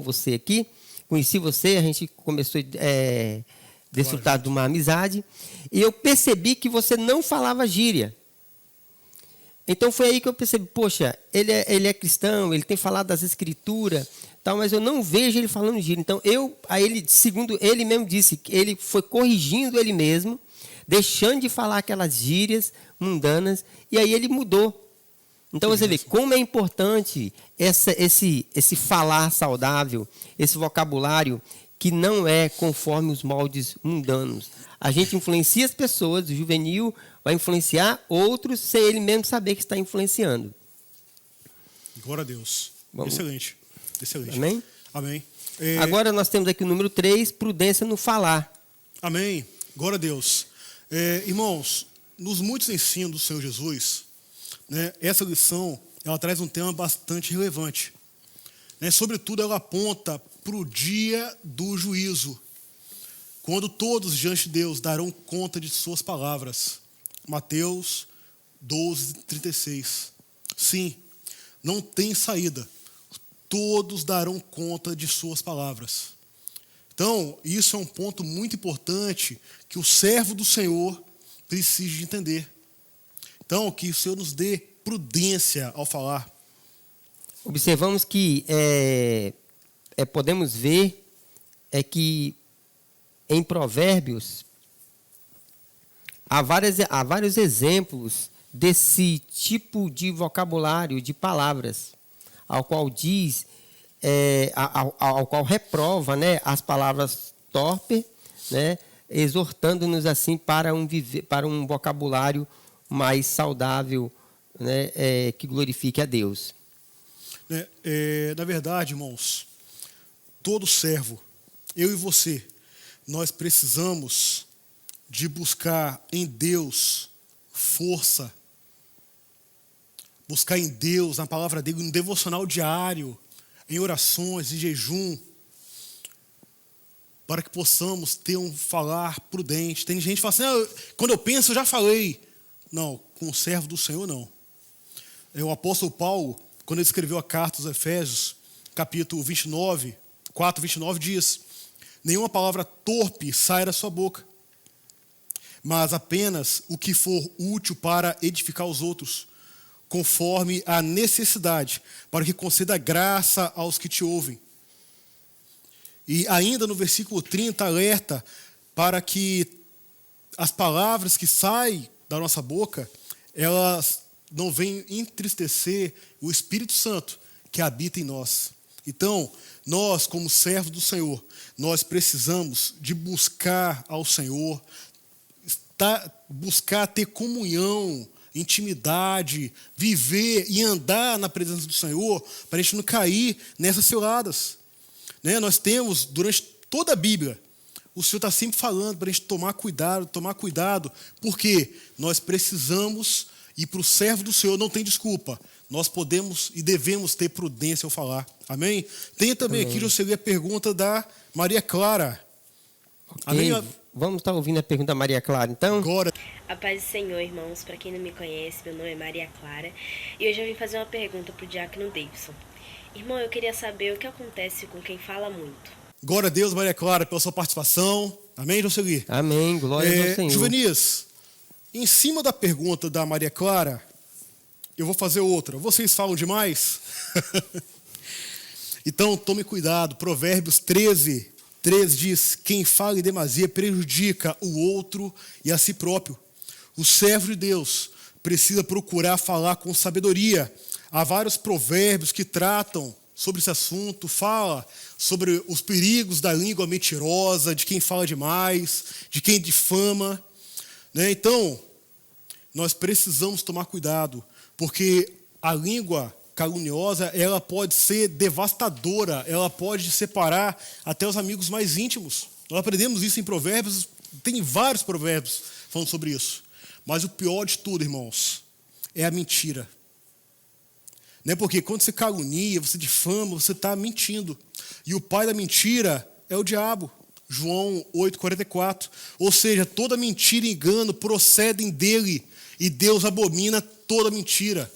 você aqui, conheci você, a gente começou a desfrutar de uma amizade, e eu percebi que você não falava gíria. Então foi aí que eu percebi, poxa, ele é cristão, ele tem falado das Escrituras, tal, mas eu não vejo ele falando gíria. Então segundo ele mesmo disse, ele foi corrigindo ele mesmo, deixando de falar aquelas gírias mundanas, e aí ele mudou. Então você vê como é importante esse falar saudável, esse vocabulário que não é conforme os moldes mundanos. A gente influencia as pessoas, o juvenil vai influenciar outros sem ele mesmo saber que está influenciando. Glória a Deus. Vamos. Excelente. Excelente. Amém? Amém. Agora nós temos aqui o número 3, prudência no falar. Amém. Glória a Deus. Irmãos, nos muitos ensinos do Senhor Jesus, né, essa lição ela traz um tema bastante relevante. Né, sobretudo, ela aponta para o dia do juízo, quando todos diante de Deus darão conta de suas palavras. Mateus 12, 36. Sim, não tem saída. Todos darão conta de suas palavras. Então, isso é um ponto muito importante que o servo do Senhor precisa de entender. Então, que o Senhor nos dê prudência ao falar. Observamos que podemos ver que em Provérbios há vários exemplos desse tipo de vocabulário, de palavras, ao qual diz, ao qual reprova, né, as palavras torpes, né, exortando-nos assim para um vocabulário mais saudável, né, que glorifique a Deus. Na verdade, irmãos, todo servo, eu e você, nós precisamos de buscar em Deus força, buscar em Deus, na palavra dele, no devocional diário, em orações, em jejum, para que possamos ter um falar prudente. Tem gente que fala assim, quando eu penso, eu já falei. Não, com o servo do Senhor, não. O apóstolo Paulo, quando ele escreveu a carta aos Efésios, capítulo 29, 4, 29, diz, nenhuma palavra torpe sai da sua boca, mas apenas o que for útil para edificar os outros, conforme a necessidade, para que conceda graça aos que te ouvem. E ainda no versículo 30, alerta para que as palavras que saem da nossa boca, elas não venham entristecer o Espírito Santo que habita em nós. Então, nós, como servos do Senhor, nós precisamos de buscar ao Senhor, buscar ter comunhão, intimidade, viver e andar na presença do Senhor, para a gente não cair nessas ciladas. Né? Nós temos, durante toda a Bíblia, o Senhor está sempre falando para a gente tomar cuidado, porque nós precisamos, e para o servo do Senhor não tem desculpa, nós podemos e devemos ter prudência ao falar. Amém? Tem também aqui, Jocely, a pergunta da Maria Clara. Okay. Amém? Vamos estar ouvindo a pergunta da Maria Clara, então? Agora. A paz do Senhor, irmãos. Para quem não me conhece, meu nome é Maria Clara. E hoje eu vim fazer uma pergunta para o diácono Davidson. Irmão, eu queria saber o que acontece com quem fala muito. Glória a Deus, Maria Clara, pela sua participação. Amém, Jocely? Amém, glória ao Senhor. Juvenis, em cima da pergunta da Maria Clara, eu vou fazer outra. Vocês falam demais? Então, tome cuidado. Provérbios 13 diz: quem fala em demasia prejudica o outro e a si próprio. O servo de Deus precisa procurar falar com sabedoria. Há vários provérbios que tratam sobre esse assunto, fala sobre os perigos da língua mentirosa, de quem fala demais, de quem difama. Então, nós precisamos tomar cuidado, porque a língua caluniosa, ela pode ser devastadora, ela pode separar até os amigos mais íntimos. Nós aprendemos isso em Provérbios, tem vários provérbios falando sobre isso. Mas o pior de tudo, irmãos, é a mentira. Porque quando você calunia, você difama, você está mentindo. E o pai da mentira é o diabo. João 8,44. Ou seja, toda mentira e engano procedem dele, e Deus abomina toda mentira.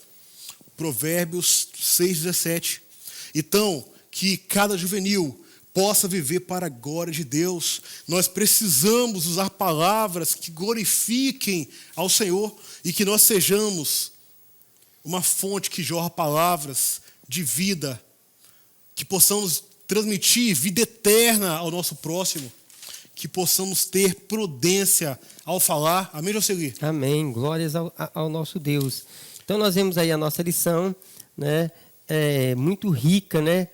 Provérbios 6,17. Então, que cada juvenil possa viver para a glória de Deus. Nós precisamos usar palavras que glorifiquem ao Senhor e que nós sejamos uma fonte que jorra palavras de vida, que possamos transmitir vida eterna ao nosso próximo, que possamos ter prudência ao falar. Amém, Jocely? Amém. Glórias ao nosso Deus. Então, nós vemos aí a nossa lição, né? Muito rica, né?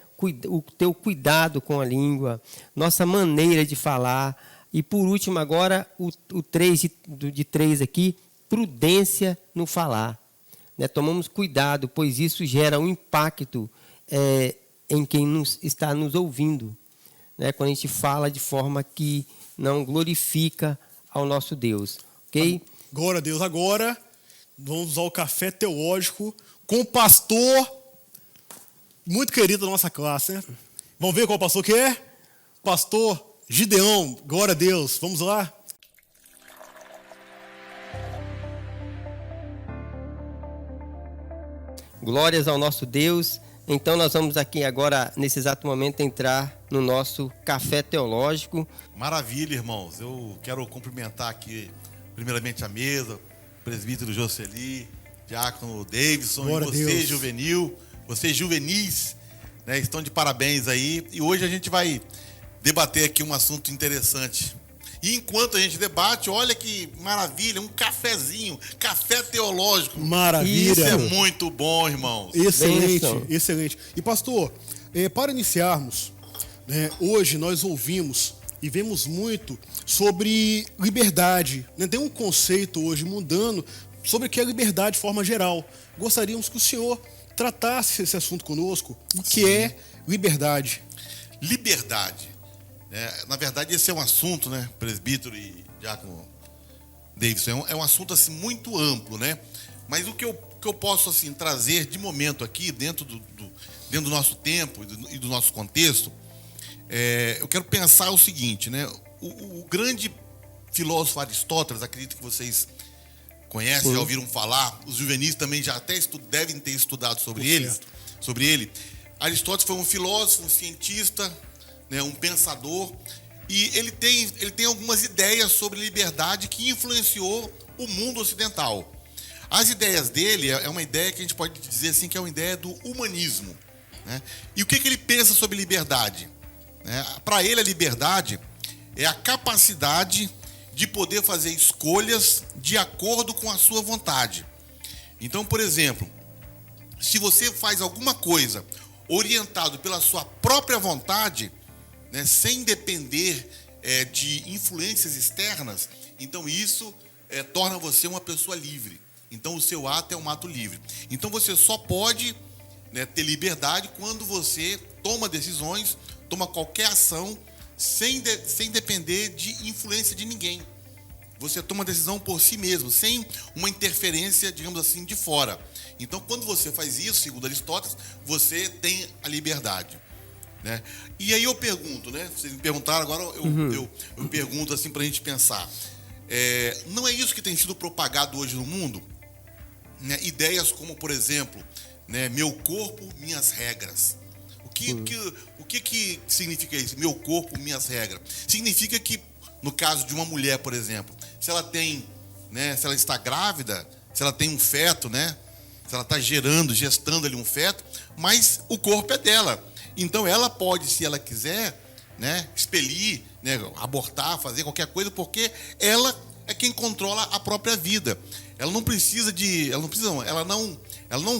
O teu cuidado com a língua, nossa maneira de falar. E, por último, agora, o 3 de 3 aqui, prudência no falar. Tomamos cuidado, pois isso gera um impacto em quem está nos ouvindo. Quando a gente fala de forma que não glorifica ao nosso Deus. Ok? Glória a Deus. Agora, vamos usar o café teológico com o pastor muito querido da nossa classe, né? Vamos ver qual pastor que é? Pastor Gideão. Glória a Deus. Vamos lá? Glórias ao nosso Deus. Então nós vamos aqui agora, nesse exato momento, entrar no nosso café teológico. Maravilha, irmãos. Eu quero cumprimentar aqui, primeiramente, a mesa, presbítero Jocely, diácono Davidson, Glória e você, juvenil, vocês juvenis, né, estão de parabéns aí. E hoje a gente vai debater aqui um assunto interessante. E enquanto a gente debate, olha que maravilha, um cafezinho, café teológico. Maravilha. Isso é muito bom, irmãos. Excelente, excelente. E pastor, para iniciarmos, hoje nós ouvimos e vemos muito sobre liberdade. Tem um conceito hoje mundano sobre o que é liberdade de forma geral. Gostaríamos que o senhor tratasse esse assunto conosco. O que é liberdade? Liberdade. Na verdade, esse é um assunto, né, presbítero e diácono Davidson, é um assunto assim, muito amplo, né? Mas o que eu posso assim, trazer de momento aqui, dentro do nosso tempo e do nosso contexto, eu quero pensar o seguinte, né? O grande filósofo Aristóteles, acredito que vocês conhecem, já ouviram falar, os juvenis também já até devem ter estudado sobre ele. Aristóteles foi um filósofo, um cientista, né, um pensador, e ele tem algumas ideias sobre liberdade que influenciou o mundo ocidental. As ideias dele é uma ideia que a gente pode dizer assim que é uma ideia do humanismo, né? E o que ele pensa sobre liberdade? Para ele, a liberdade é a capacidade de poder fazer escolhas de acordo com a sua vontade. Então, por exemplo, se você faz alguma coisa orientado pela sua própria vontade, né, sem depender de influências externas, então isso torna você uma pessoa livre. Então o seu ato é um ato livre. Então você só pode, né, ter liberdade quando você toma decisões, toma qualquer ação sem depender de influência de ninguém. você toma a decisão por si mesmo, sem uma interferência, digamos assim, de fora. Então, quando você faz isso, segundo Aristóteles, você tem a liberdade, né? E aí eu pergunto, né? Vocês me perguntaram, agora eu pergunto assim para a gente pensar. Não é isso que tem sido propagado hoje no mundo? Né? Ideias como, por exemplo, né, meu corpo, minhas regras. O que significa isso? Meu corpo, minhas regras. Significa que, no caso de uma mulher, por exemplo, se ela tem, né, se ela está grávida, se ela tem um feto, né, se ela está gestando ali um feto, mas o corpo é dela. Então ela pode, se ela quiser, né, expelir, né, abortar, fazer qualquer coisa, porque ela é quem controla a própria vida. Ela não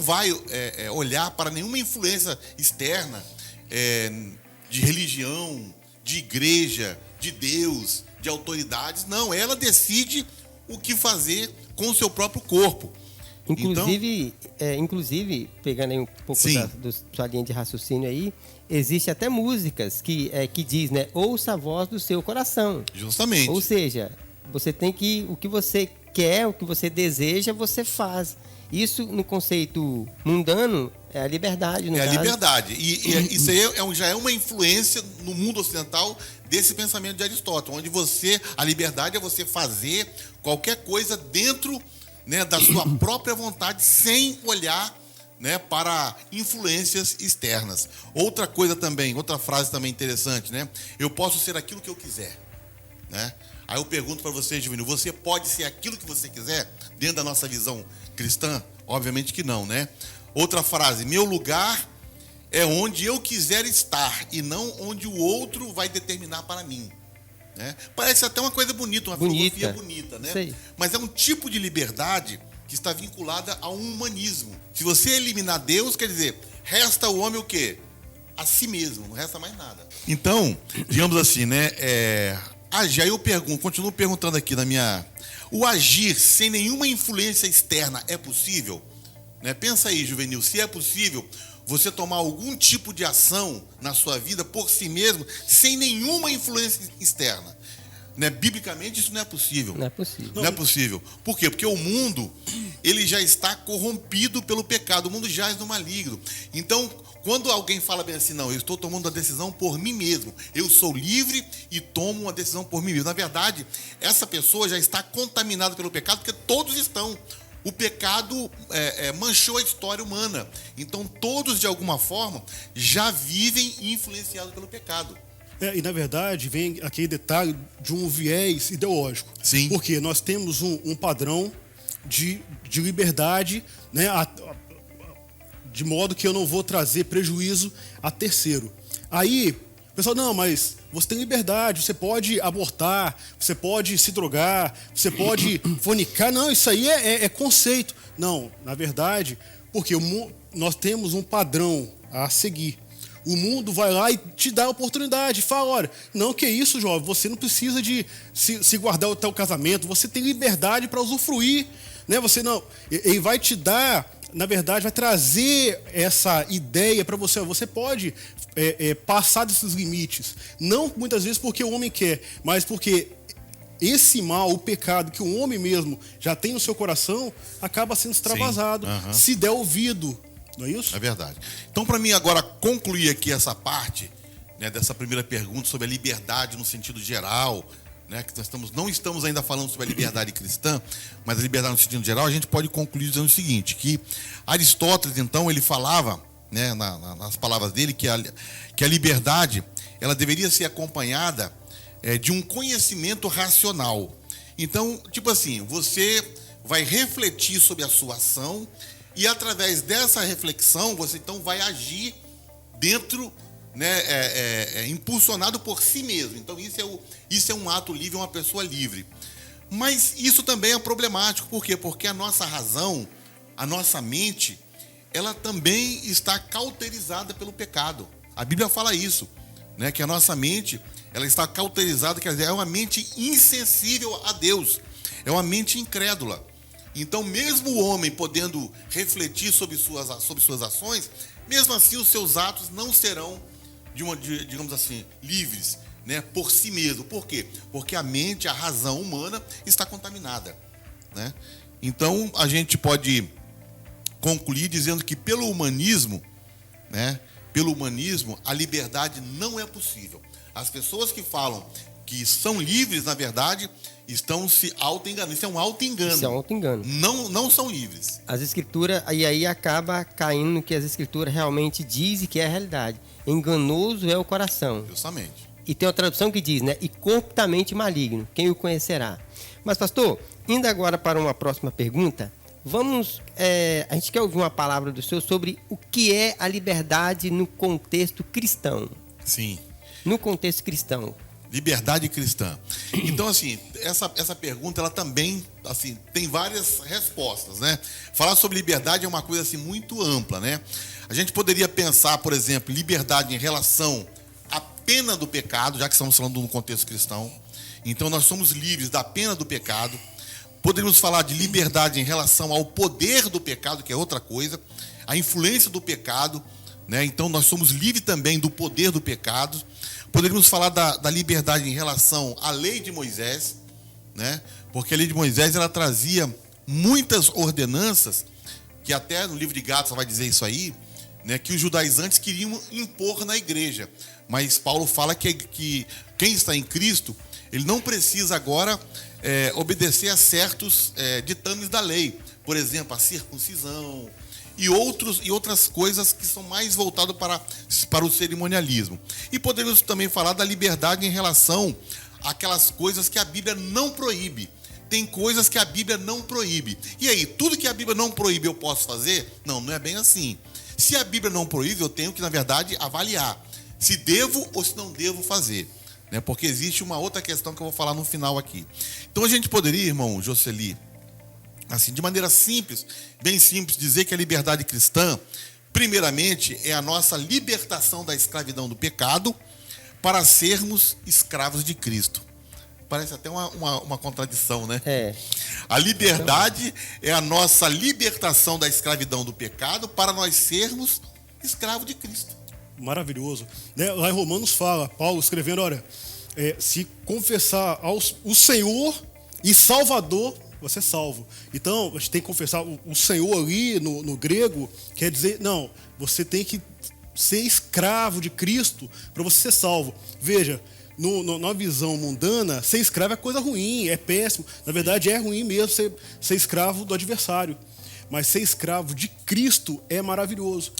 vai olhar para nenhuma influência externa, de religião, de igreja, de Deus, de autoridades. Não, ela decide o que fazer com o seu próprio corpo. Inclusive, pegando aí um pouco da sua linha de raciocínio aí, existe até músicas que diz, né, ouça a voz do seu coração. Justamente. Ou seja, você tem que, o que você quer, o que você deseja, você faz. Isso, no conceito mundano, é a liberdade. A liberdade. E isso aí já é uma influência no mundo ocidental desse pensamento de Aristóteles, onde a liberdade é você fazer qualquer coisa dentro, né, da sua própria vontade, sem olhar, né, para influências externas. Outra frase também interessante, né? Eu posso ser aquilo que eu quiser, né? Aí eu pergunto para você, Juvenil, você pode ser aquilo que você quiser dentro da nossa visão cristã? Obviamente que não, né? Outra frase, meu lugar é onde eu quiser estar e não onde o outro vai determinar para mim. Né? Parece até uma coisa bonita, uma filosofia bonita, né? Sei. Mas é um tipo de liberdade que está vinculada ao humanismo. Se você eliminar Deus, quer dizer, resta o homem o quê? A si mesmo, não resta mais nada. Então, digamos assim, né? Aí eu continuo perguntando aqui o agir sem nenhuma influência externa é possível? Né? Pensa aí, Juvenil, se é possível você tomar algum tipo de ação na sua vida por si mesmo, sem nenhuma influência externa. Né? Biblicamente, isso não é possível. Não é possível. Não é possível. Por quê? Porque o mundo, ele já está corrompido pelo pecado. O mundo jaz no maligno. Então, quando alguém fala bem assim, não, eu estou tomando a decisão por mim mesmo. Eu sou livre e tomo uma decisão por mim mesmo. Na verdade, essa pessoa já está contaminada pelo pecado, porque todos estão. O pecado manchou a história humana. Então, todos, de alguma forma, já vivem influenciados pelo pecado. E, na verdade, vem aquele detalhe de um viés ideológico. Sim. Porque nós temos um padrão de liberdade, né, de modo que eu não vou trazer prejuízo a terceiro. Aí, o pessoal, não, mas você tem liberdade, você pode abortar, você pode se drogar, você pode fornicar. Não, isso aí é conceito. Não, na verdade, porque nós temos um padrão a seguir. O mundo vai lá e te dá a oportunidade. Fala, olha, não, que isso, jovem, você não precisa de se guardar até o casamento, você tem liberdade para usufruir. Né? Você não, ele vai te dar, na verdade, vai trazer essa ideia para você. Você pode passar desses limites. Não muitas vezes porque o homem quer, mas porque esse mal, o pecado que o homem mesmo já tem no seu coração, acaba sendo extravasado, se der ouvido. Não é isso? É verdade. Então, para mim, agora, concluir aqui essa parte, né, dessa primeira pergunta sobre a liberdade no sentido geral, né, que nós não estamos ainda falando sobre a liberdade cristã, mas a liberdade no sentido geral, a gente pode concluir dizendo o seguinte, que Aristóteles, então, ele falava, né, nas palavras dele, que a liberdade, ela deveria ser acompanhada de um conhecimento racional. Então, tipo assim, você vai refletir sobre a sua ação e, através dessa reflexão, você então vai agir dentro, né, impulsionado por si mesmo. Então, isso é um ato livre, uma pessoa livre. Mas isso também é problemático. Por quê? Porque a nossa razão, a nossa mente, ela também está cauterizada pelo pecado. A Bíblia fala isso, né, que a nossa mente, ela está cauterizada, quer dizer, é uma mente insensível a Deus, é uma mente incrédula. Então, mesmo o homem podendo refletir sobre suas ações, mesmo assim os seus atos não serão, digamos assim, livres, né, por si mesmo. Por quê? Porque a mente, a razão humana está contaminada, né? Então, a gente pode concluir dizendo que pelo humanismo, né, a liberdade não é possível. As pessoas que falam que são livres, na verdade, estão se auto-enganando. Isso é um auto-engano. Isso é um auto-engano. Não são livres. As escrituras, e aí acaba caindo no que as escrituras realmente dizem que é a realidade. Enganoso é o coração. Justamente. E tem uma tradução que diz, né? E corruptamente maligno, quem o conhecerá? Mas, pastor, indo agora para uma próxima pergunta, a gente quer ouvir uma palavra do senhor sobre o que é a liberdade no contexto cristão. Sim. No contexto cristão. Liberdade cristã. Então, assim, essa pergunta, ela também, assim, tem várias respostas, né? Falar sobre liberdade é uma coisa, assim, muito ampla, né? A gente poderia pensar, por exemplo, liberdade em relação à pena do pecado, já que estamos falando no contexto cristão. Então, nós somos livres da pena do pecado. Poderíamos falar de liberdade em relação ao poder do pecado, que é outra coisa, a influência do pecado, né? Então, nós somos livres também do poder do pecado. Poderíamos falar da liberdade em relação à lei de Moisés, né? Porque a lei de Moisés, ela trazia muitas ordenanças, que até no livro de Gálatas vai dizer isso aí, né? Que os judaizantes queriam impor na igreja. Mas Paulo fala que quem está em Cristo, ele não precisa agora obedecer a certos ditames da lei. Por exemplo, a circuncisão e outras coisas que são mais voltadas para o cerimonialismo. E podemos também falar da liberdade em relação àquelas coisas que a Bíblia não proíbe. Tem coisas que a Bíblia não proíbe. E aí, tudo que a Bíblia não proíbe eu posso fazer? Não é bem assim. Se a Bíblia não proíbe, eu tenho que, na verdade, avaliar se devo ou se não devo fazer, né? Porque existe uma outra questão que eu vou falar no final aqui. Então a gente poderia, irmão Jocely, assim, de maneira simples, bem simples, dizer que a liberdade cristã, primeiramente, é a nossa libertação da escravidão do pecado para sermos escravos de Cristo. Parece até uma contradição, né? A liberdade é a nossa libertação da escravidão do pecado para nós sermos escravos de Cristo. Maravilhoso. Né? Lá em Romanos fala, Paulo escrevendo, olha, se confessar o Senhor e Salvador, você é salvo. Então, a gente tem que confessar o Senhor ali no grego, quer dizer, não, você tem que ser escravo de Cristo para você ser salvo. Veja, na visão mundana, ser escravo é coisa ruim, é péssimo. Na verdade, é ruim mesmo ser escravo do adversário. Mas ser escravo de Cristo é maravilhoso.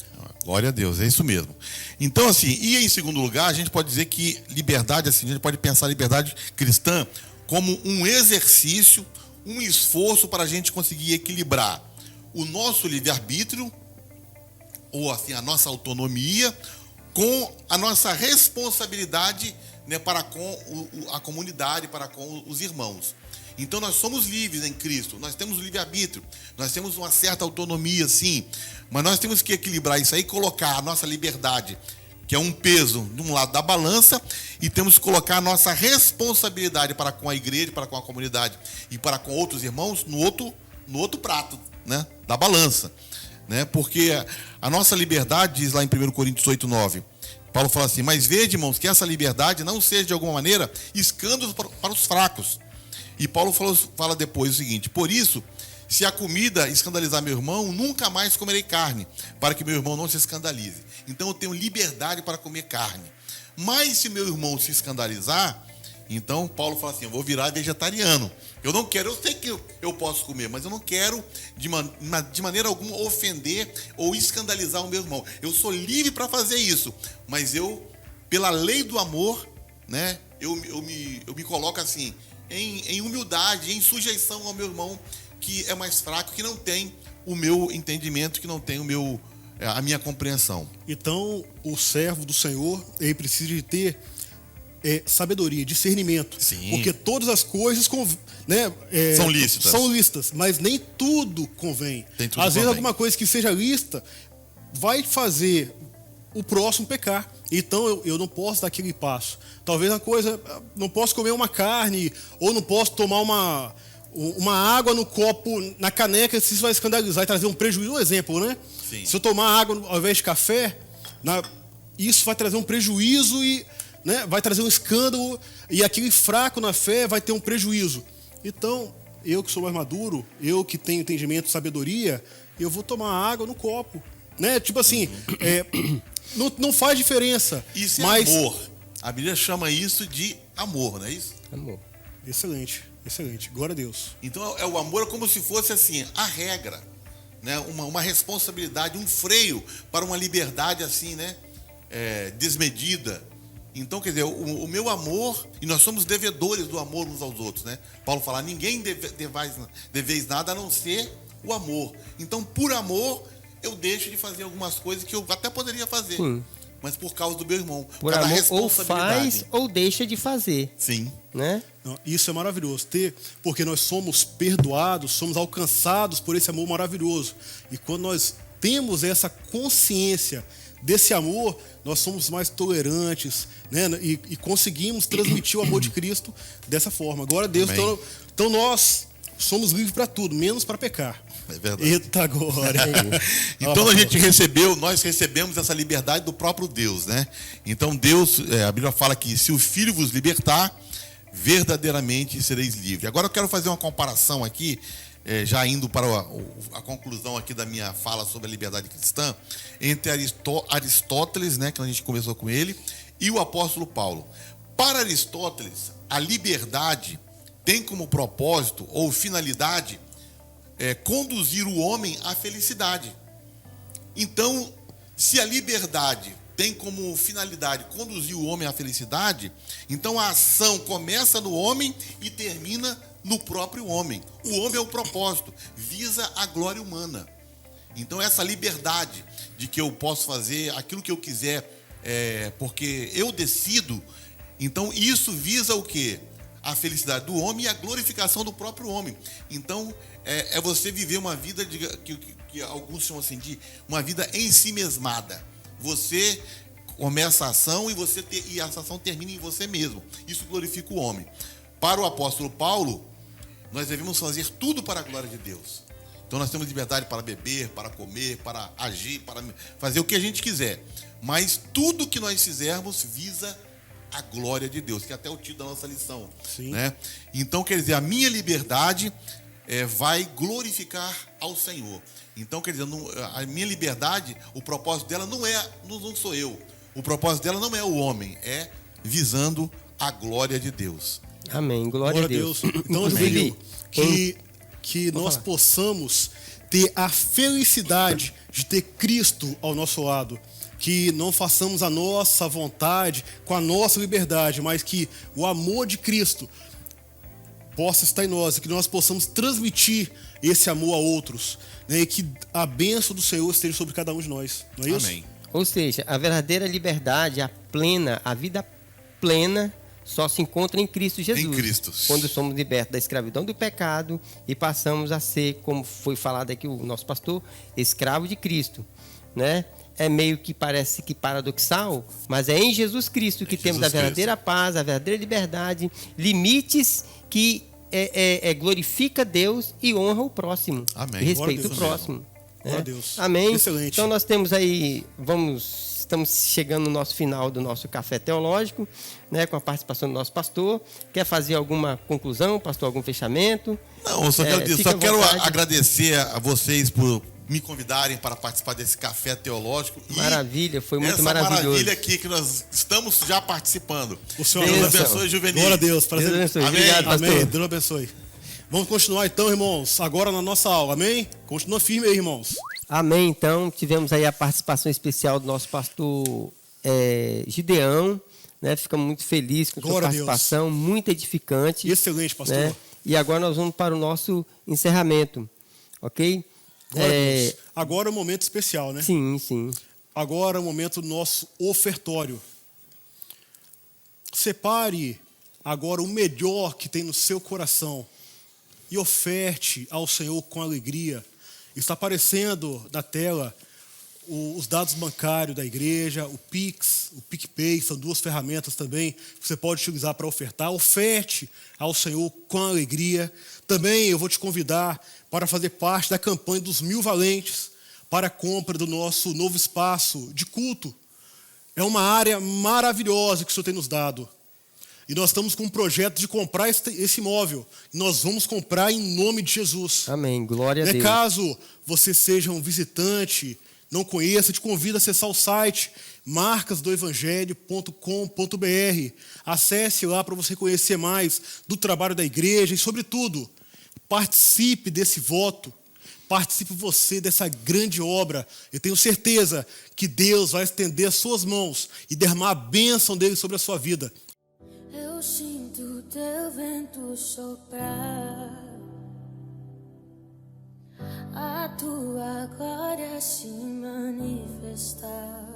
Glória a Deus, é isso mesmo. Então, assim, e em segundo lugar, a gente pode dizer que liberdade, assim, a gente pode pensar a liberdade cristã como um exercício, um esforço para a gente conseguir equilibrar o nosso livre-arbítrio, ou assim, a nossa autonomia, com a nossa responsabilidade, né, para com a comunidade, para com os irmãos. Então nós somos livres em Cristo, nós temos o livre-arbítrio, nós temos uma certa autonomia, sim, mas nós temos que equilibrar isso aí, colocar a nossa liberdade, que é um peso de um lado da balança, e temos que colocar a nossa responsabilidade para com a igreja, para com a comunidade e para com outros irmãos no outro prato, né, da balança, né? Porque a nossa liberdade, diz lá em 1 Coríntios 8:9, Paulo fala assim: mas vede, irmãos, que essa liberdade não seja de alguma maneira escândalo para os fracos. E Paulo fala depois o seguinte: por isso, se a comida escandalizar meu irmão, nunca mais comerei carne, para que meu irmão não se escandalize. Então eu tenho liberdade para comer carne. Mas se meu irmão se escandalizar, então Paulo fala assim: eu vou virar vegetariano. Eu não quero, eu sei que eu posso comer, mas eu não quero de maneira alguma ofender ou escandalizar o meu irmão. Eu sou livre para fazer isso, mas eu, pela lei do amor, né, eu me coloco assim, em humildade, em sujeição ao meu irmão que é mais fraco, que não tem o meu entendimento, que não tem a minha compreensão. Então, o servo do Senhor, ele precisa de ter sabedoria, discernimento. Sim. Porque todas as coisas são lícitas, mas nem tudo convém. Às vezes alguma coisa que seja lícita vai fazer o próximo pecar. Então eu não posso dar aquele passo. Talvez uma coisa, não posso comer uma carne, ou não posso tomar uma água no copo, na caneca, se isso vai escandalizar e trazer um prejuízo. Um exemplo, né? Sim. Se eu tomar água ao invés de café, isso vai trazer um prejuízo e né, vai trazer um escândalo e aquele fraco na fé vai ter um prejuízo. Então, eu que sou mais maduro, eu que tenho entendimento, sabedoria, eu vou tomar água no copo, né? Tipo assim, não faz diferença. Isso mas... é amor. A Bíblia chama isso de amor, não é isso? Amor. Excelente, excelente. Glória a Deus. Então, o amor é como se fosse assim, a regra, né? Uma responsabilidade, um freio para uma liberdade assim, né? Desmedida. Então, quer dizer, o meu amor, e nós somos devedores do amor uns aos outros, né? Paulo fala, ninguém deveis nada a não ser o amor. Então, por amor, eu deixo de fazer algumas coisas que eu até poderia fazer. Sim. Mas por causa do meu irmão. Por amor, ou faz ou deixa de fazer. Sim. Né? Isso é maravilhoso, porque nós somos perdoados, somos alcançados por esse amor maravilhoso. E quando nós temos essa consciência desse amor, nós somos mais tolerantes, né? E conseguimos transmitir o amor de Cristo dessa forma. Glória a Deus. Então nós somos livres para tudo, menos para pecar. É verdade. Eita glória. Então nós recebemos essa liberdade do próprio Deus, né? Então Deus, a Bíblia fala que se o Filho vos libertar, verdadeiramente sereis livres. Agora eu quero fazer uma comparação aqui, já indo para a conclusão aqui da minha fala sobre a liberdade cristã, entre Aristóteles, né, que a gente conversou com ele, e o apóstolo Paulo. Para Aristóteles, a liberdade tem como propósito ou finalidade conduzir o homem à felicidade. Então, se a liberdade tem como finalidade conduzir o homem à felicidade, então a ação começa no homem e termina no próprio homem. O homem é o propósito, visa a glória humana. Então essa liberdade de que eu posso fazer aquilo que eu quiser, porque eu decido, então isso visa o quê? A felicidade do homem e a glorificação do próprio homem. Então é você viver uma vida que alguns chamam assim de uma vida em si mesmada. Você começa a ação e essa ação termina em você mesmo. Isso glorifica o homem. Para o apóstolo Paulo, nós devemos fazer tudo para a glória de Deus. Então nós temos liberdade para beber, para comer, para agir, para fazer o que a gente quiser. Mas tudo que nós fizermos visa a glória de Deus, que é até o título da nossa lição. Sim. Né? Então, quer dizer, a minha liberdade vai glorificar ao Senhor. Então, quer dizer, a minha liberdade, o propósito dela não sou eu. O propósito dela não é o homem, é visando a glória de Deus. Amém. Glória a Deus. Então, Juvenil, que nós possamos ter a felicidade de ter Cristo ao nosso lado. Que não façamos a nossa vontade com a nossa liberdade, mas que o amor de Cristo possa estar em nós e que nós possamos transmitir esse amor a outros, né? E que a bênção do Senhor esteja sobre cada um de nós. Não é isso? Amém. Ou seja, a verdadeira liberdade, a vida plena, só se encontra em Cristo Jesus. Em Cristo. Quando somos libertos da escravidão do pecado e passamos a ser, como foi falado aqui o nosso pastor, escravo de Cristo, né? É meio que parece que paradoxal, mas é em Jesus Cristo que temos a verdadeira paz, a verdadeira liberdade, limites que glorifica Deus e honra o próximo. Amém. E respeita Glória o próximo. Glória a Deus. Amém. Excelente. Então nós temos aí, estamos chegando no nosso final do nosso café teológico, né, com a participação do nosso pastor. Quer fazer alguma conclusão, pastor, algum fechamento? Não, eu só quero agradecer a vocês por me convidarem para participar desse café teológico. Maravilha, foi muito essa maravilhoso. Maravilha aqui que nós estamos já participando. O Senhor Deus abençoe, Juvenil. Glória a Deus. Prazer. Deus abençoe. Amém. Obrigado, pastor. Amém. Deus abençoe. Vamos continuar então, irmãos, agora na nossa aula. Amém? Continua firme aí, irmãos. Amém. Então, tivemos aí a participação especial do nosso pastor Gideão, né? Ficamos muito felizes com a sua participação, muito edificante. Excelente, pastor. Né? E agora nós vamos para o nosso encerramento, ok? Agora é um momento especial, né? Sim, sim. Agora é o momento do nosso ofertório. Separe agora o melhor que tem no seu coração e oferte ao Senhor com alegria. Está aparecendo na tela os dados bancários da igreja, o Pix, o PicPay, são duas ferramentas também que você pode utilizar para ofertar. Oferte ao Senhor com alegria. Também eu vou te convidar para fazer parte da campanha dos 1000 valentes para a compra do nosso novo espaço de culto. É uma área maravilhosa que o Senhor tem nos dado. E nós estamos com um projeto de comprar esse imóvel. Nós vamos comprar em nome de Jesus. Amém. Glória a Deus. Caso você seja um visitante, não conheça, te convido a acessar o site marcasdoevangelho.com.br. Acesse lá para você conhecer mais do trabalho da igreja e, sobretudo, participe desse voto. Participe você dessa grande obra. Eu tenho certeza que Deus vai estender as suas mãos e derramar a bênção dele sobre a sua vida. Eu sinto teu vento soprar, a tua glória se manifestar.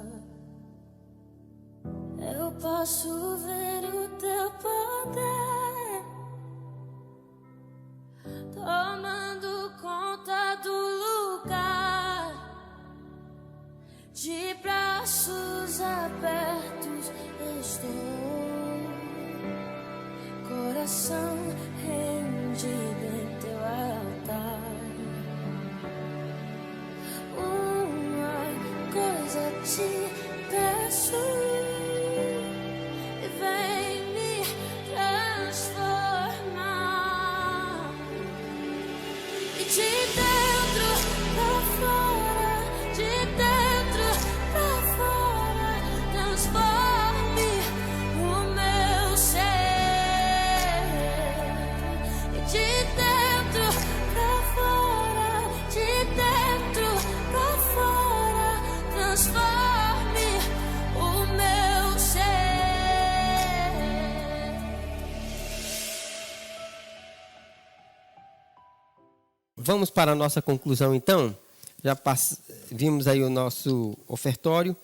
Eu posso ver o teu poder tomando conta do lugar. De braços abertos estou, coração rendido em teu altar. Uma coisa te peço, vem me transformar. E de dentro pra fora, de dentro pra fora, transforme o meu ser. E de dentro pra fora, de dentro pra fora, transforme o meu ser. Vamos para a nossa conclusão, então. Já vimos aí o nosso ofertório.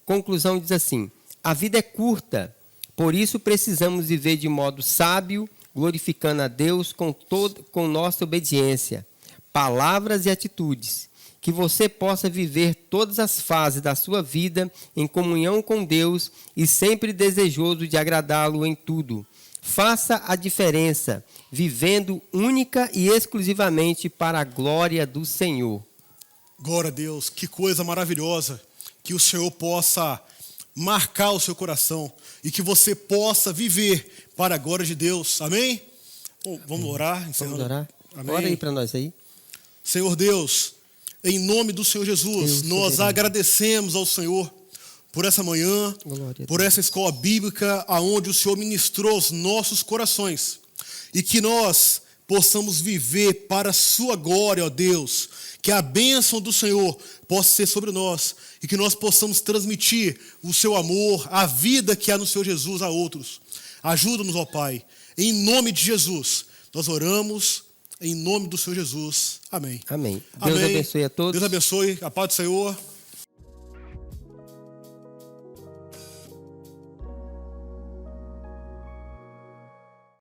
Conclusão diz assim: a vida é curta, por isso precisamos viver de modo sábio, glorificando a Deus com nossa obediência, palavras e atitudes. Que você possa viver todas as fases da sua vida em comunhão com Deus e sempre desejoso de agradá-lo em tudo. Faça a diferença, vivendo única e exclusivamente para a glória do Senhor. Glória a Deus, que coisa maravilhosa. Que o Senhor possa marcar o seu coração e que você possa viver para a glória de Deus. Amém? Bom, vamos orar. Vamos orar? Amém. Ora aí para nós aí. Senhor Deus, em nome do Senhor Jesus, nós agradecemos ao Senhor por essa manhã, por essa escola bíblica aonde o Senhor ministrou os nossos corações e que nós possamos viver para a sua glória, ó Deus, que a bênção do Senhor possa ser sobre nós e que nós possamos transmitir o seu amor, a vida que há no Senhor Jesus a outros. Ajuda-nos, ó Pai, em nome de Jesus, nós oramos em nome do Senhor Jesus. Amém. Amém. Deus abençoe a todos. Deus abençoe, a paz do Senhor.